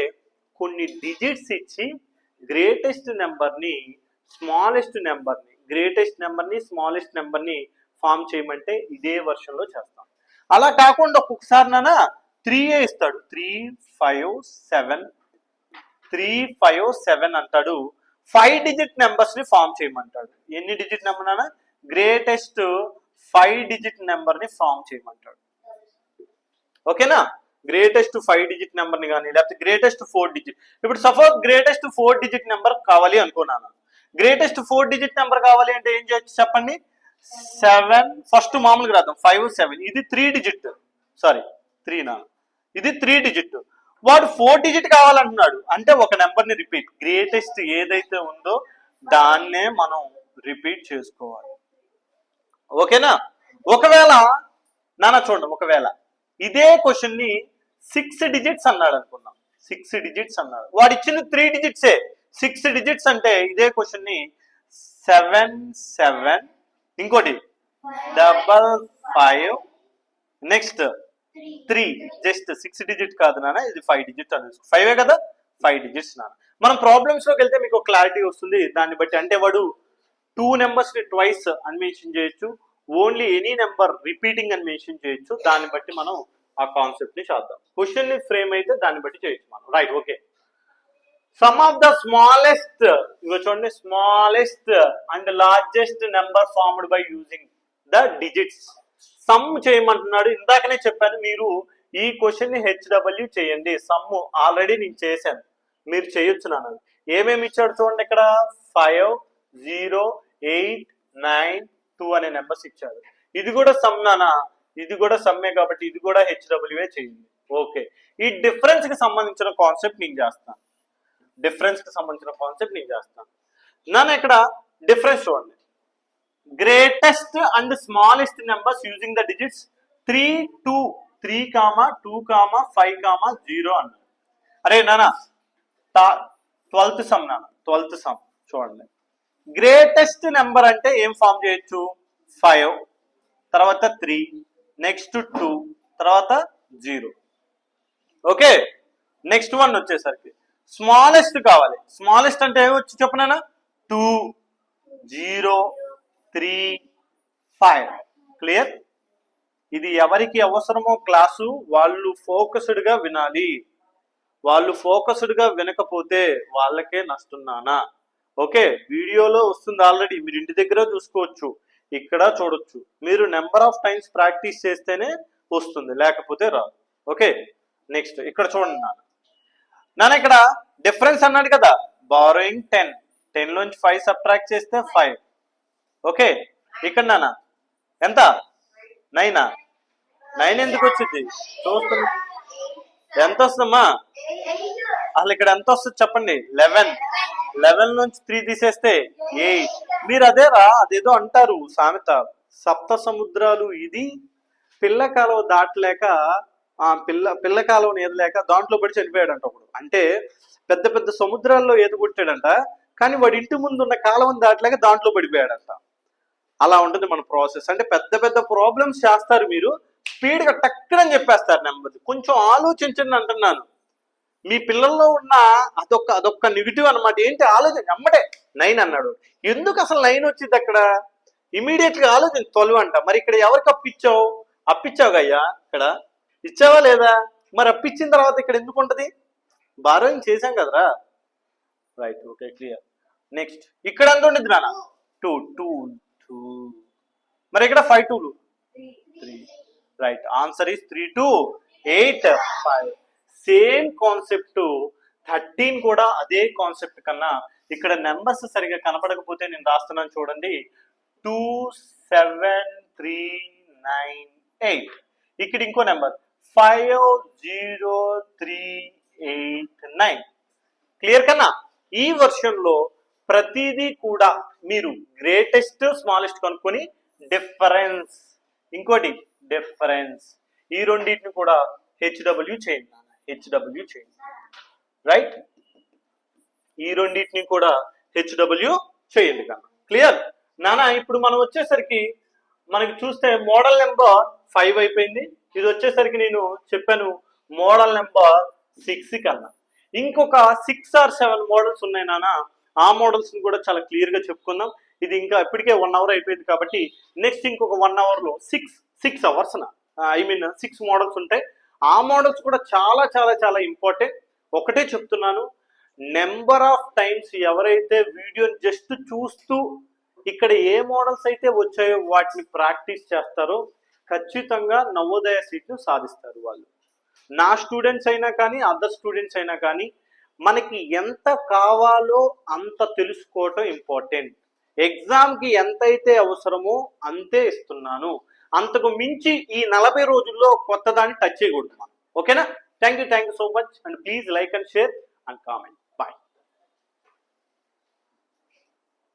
కొన్ని డిజిట్స్ ఇచ్చి గ్రేటెస్ట్ నెంబర్ని స్మాలెస్ట్ నెంబర్ని, గ్రేటెస్ట్ నెంబర్ని స్మాలెస్ట్ నెంబర్ని ఫామ్ చేయమంటే ఇదే వర్షన్లో చేస్తాం. అలా కాకుండా ఒక్కొక్కసారి నాన్న 3 ఇస్తాడు. 3, 5, 7 అంటాడు. 5 డిజిట్ నెంబర్స్ ని ఫామ్ చేయమంటాడు. ఎన్ని డిజిట్ నెంబర్ నాన్న? గ్రేటెస్ట్ 5 డిజిట్ నెంబర్ ని ఫామ్ చేయమంటాడు. ఓకేనా? గ్రేటెస్ట్ 5 డిజిట్ నెంబర్ ని కానీ లేకపోతే గ్రేటెస్ట్ 4 డిజిట్. ఇప్పుడు సపోజ్ గ్రేటెస్ట్ 4 డిజిట్ నెంబర్ కావాలి అనుకున్నాను. గ్రేటెస్ట్ 4 డిజిట్ నెంబర్ కావాలి అంటే ఏం చేయొచ్చు చెప్పండి. 7 ఫస్ట్ మామూలుగా రాద్దాం. 5, 7 ఇది 3 డిజిట్, సారీ 3 నా, ఇది 3 డిజిట్. వాడు 4 డిజిట్ కావాలంటున్నాడు అంటే ఒక నెంబర్ ని రిపీట్, గ్రేటెస్ట్ ఏదైతే ఉందో దాన్నే మనం రిపీట్ చేసుకోవాలి. ఓకేనా? ఒకవేళ నాన్న చూడండి, ఒకవేళ ఇదే క్వశ్చన్ ని 6 డిజిట్స్ అన్నాడు అనుకున్నాం. 6 డిజిట్స్ అన్నాడు, వాడు ఇచ్చిన 3 డిజిట్సే. 6 డిజిట్స్ అంటే ఇదే క్వశ్చన్ ని 7, 7 ఇంకోటి 5 5 నెక్స్ట్ 3 జస్ట్ 6 డిజిట్ కాదు నాన్న, ఇది 5 డిజిట్ అని 5 కదా, 5 డిజిట్స్ నాన్న. మనం ప్రాబ్లమ్స్ లోకి వెళ్తే మీకు క్లారిటీ వస్తుంది దాన్ని బట్టి. అంటే వాడు 2 నెంబర్స్ ని ట్వైస్ అని మెన్షన్ చేయొచ్చు, ఓన్లీ ఎనీ నెంబర్ రిపీటింగ్ అని మెన్షన్ చేయొచ్చు. దాన్ని బట్టి మనం ఆ కాన్సెప్ట్ ని చేద్దాం. క్వశ్చన్ ని ఫ్రేమ్ అయితే దాన్ని బట్టి చేయొచ్చు మనం. Right, okay. Sum of the smallest, ఇగో చూడండి, smallest and largest number formed by using the digits. Sum చేయమంటున్నాడు. ఇందాకనే చెప్పాను మీరు ఈ క్వశ్చన్ ని హెచ్డబ్ల్యూ చేయండి. సమ్ ఆల్రెడీ నేను చేశాను, మీరు చేయొచ్చు నాన్న. ఏమేమి ఇచ్చాడు చూడండి, ఇక్కడ 5, 0, 8, 9, 2 అనే నెంబర్స్ ఇచ్చాడు. ఇది కూడా సమ్ నాన్న, ఇది కూడా సమ్మే కాబట్టి ఇది కూడా హెచ్డబ్ల్యూఏ చేయండి. ఓకే, ఈ డిఫరెన్స్ కి సంబంధించిన కాన్సెప్ట్ నేను చేస్తాను. డిఫరెన్స్ కి సంబంధించిన కాన్సెప్ట్ నేను చేస్తాను నాన్న. ఇక్కడ డిఫరెన్స్ చూడండి, greatest and smallest numbers using the digits 3, 2, 3, 2, 5, 0 అన్నారు. అరే నాన్న, 12th సమ్ నాన్న, 12th సమ్ చూడండి. గ్రేటెస్ట్ నెంబర్ అంటే ఏం ఫామ్ చేయొచ్చు, 5, తర్వాత 3, నెక్స్ట్ 2, తర్వాత 0. ఓకే, నెక్స్ట్ వన్ వచ్చేసరికి స్మాలెస్ట్ కావాలి. స్మాలెస్ట్ అంటే ఏమొచ్చి చెప్పనా, 2, 0, 3, 5. క్లియర్? ఇది ఎవరికి అవసరమో క్లాసు వాళ్ళు ఫోకస్డ్ గా వినాలి. వాళ్ళు ఫోకస్డ్ గా వినకపోతే వాళ్ళకే నష్టం. ఓకే, వీడియోలో వస్తుంది ఆల్రెడీ, మీరు ఇంటి దగ్గర చూసుకోవచ్చు, ఇక్కడ చూడొచ్చు. మీరు నెంబర్ ఆఫ్ టైమ్స్ ప్రాక్టీస్ చేస్తేనే వస్తుంది, లేకపోతే రాదు. ఓకే, నెక్స్ట్ ఇక్కడ చూడండి నాన్న. ఇక్కడ డిఫరెన్స్ అన్నాడు కదా, బారోయింగ్ 10, 10 లోంచి 5 సబ్ట్రాక్ట్ చేస్తే 5. ఓకే, ఇక్కడ నాన్న ఎంత, 9. 9 ఎందుకు వచ్చింది చూస్తుంది, ఎంత వస్తుందమ్మా అసలు ఇక్కడ ఎంత వస్తుంది చెప్పండి, 11. 11 నుంచి 3 తీసేస్తే 8. మీరు అదేదో అంటారు సామెత, సప్త సముద్రాలు ఇది పిల్ల కాలువ దాటలేక పిల్ల కాలువని ఏదలేక దాంట్లో పడి చనిపోయాడంట ఒకడు. అంటే పెద్ద పెద్ద సముద్రాల్లో ఈత కొట్టాడంట, కానీ వాడి ఇంటి ముందు ఉన్న కాలువని దాటలేక దాంట్లో పడిపోయాడంట. అలా ఉంటుంది మన ప్రాసెస్. అంటే పెద్ద పెద్ద ప్రాబ్లమ్స్ చేస్తారు మీరు, స్పీడ్గా టక్కని చెప్పేస్తారు నెంబర్. కొంచెం ఆలోచించండి అంటున్నాను. మీ పిల్లల్లో ఉన్న అదొక్క నెగిటివ్ అనమాట. ఏంటి ఆలోచన, అమ్మటే 9 అన్నాడు, ఎందుకు అసలు 9 వచ్చింది అక్కడ, ఇమీడియట్ గా ఆలోచన 12 అంట. మరి ఇక్కడ ఎవరికి అప్పిచ్చావు, అప్పిచ్చావు అయ్యా, ఇక్కడ ఇచ్చావా లేదా, మరి అప్పిచ్చిన తర్వాత ఇక్కడ ఎందుకు ఉంటది, బారోయింగ్ చేశాం కదరా. Right, okay, clear. నెక్స్ట్ ఇక్కడ ఎంత ఉండేది నాన్న, 2, 2, 2. మరి ఇక్కడ 5 2 3. Right, answer is 3 2 8 5. Same concept 13 కూడా అదే కాన్సెప్ట్ కన్నా ఇక్కడ నెంబర్స్ సరిగా కనపడకపోతే నేను రాస్తున్నాను చూడండి, 2 7 3 9 8. ఇక్కడ ఇంకో నెంబర్ 5 0 3 8 9. క్లియర్ కన్నా? ఈ వర్షన్ లో ప్రతిదీ కూడా మీరు గ్రేటెస్ట్ స్మాలెస్ట్ కనుక్కొని డిఫరెన్స్, ఇంకోటి డిఫరెన్స్, ఈ రెండింటిని కూడా హెచ్డబ్ల్యూ చేయండి. హెచ్డబ్ల్యూ చేయండి. రైట్, ఈ రెండింటిని కూడా హెచ్డబ్ల్యూ చేయండి కన్నా. క్లియర్ నానా? ఇప్పుడు మనం వచ్చేసరికి మనకి చూస్తే మోడల్ నెంబర్ 5 అయిపోయింది. ఇది వచ్చేసరికి నేను చెప్పాను మోడల్ నెంబర్ 6 కన్నా. ఇంకొక 6 or 7 మోడల్స్ ఉన్నాయి నాన్న. ఆ మోడల్స్ ని కూడా చాలా క్లియర్ గా చెప్పుకుందాం. ఇది ఇంకా ఇప్పటికే 1 hour అయిపోయింది కాబట్టి నెక్స్ట్ ఇంకొక 1 hour లో 6 hours 6 మోడల్స్ ఉంటాయి. ఆ మోడల్స్ కూడా చాలా చాలా చాలా ఇంపార్టెంట్. ఒకటే చెప్తున్నాను, నెంబర్ ఆఫ్ టైమ్స్ ఎవరైతే వీడియోని జస్ట్ చూస్తూ ఇక్కడ ఏ మోడల్స్ అయితే వచ్చాయో వాటిని ప్రాక్టీస్ చేస్తారో ఖచ్చితంగా నవోదయ సీట్లు సాధిస్తారు వాళ్ళు. నా స్టూడెంట్స్ అయినా కానీ అదర్ స్టూడెంట్స్ అయినా కానీ మనకి ఎంత కావాలో అంత తెలుసుకోవటం ఇంపార్టెంట్. ఎగ్జామ్కి ఎంతైతే అవసరమో అంతే ఇస్తున్నాను. అంతకు మించి ఈ 40 రోజుల్లో కొత్త దాన్ని టచ్ చేయకూడదు మనం. ఓకేనా? Thank you so much and please like and share and comment.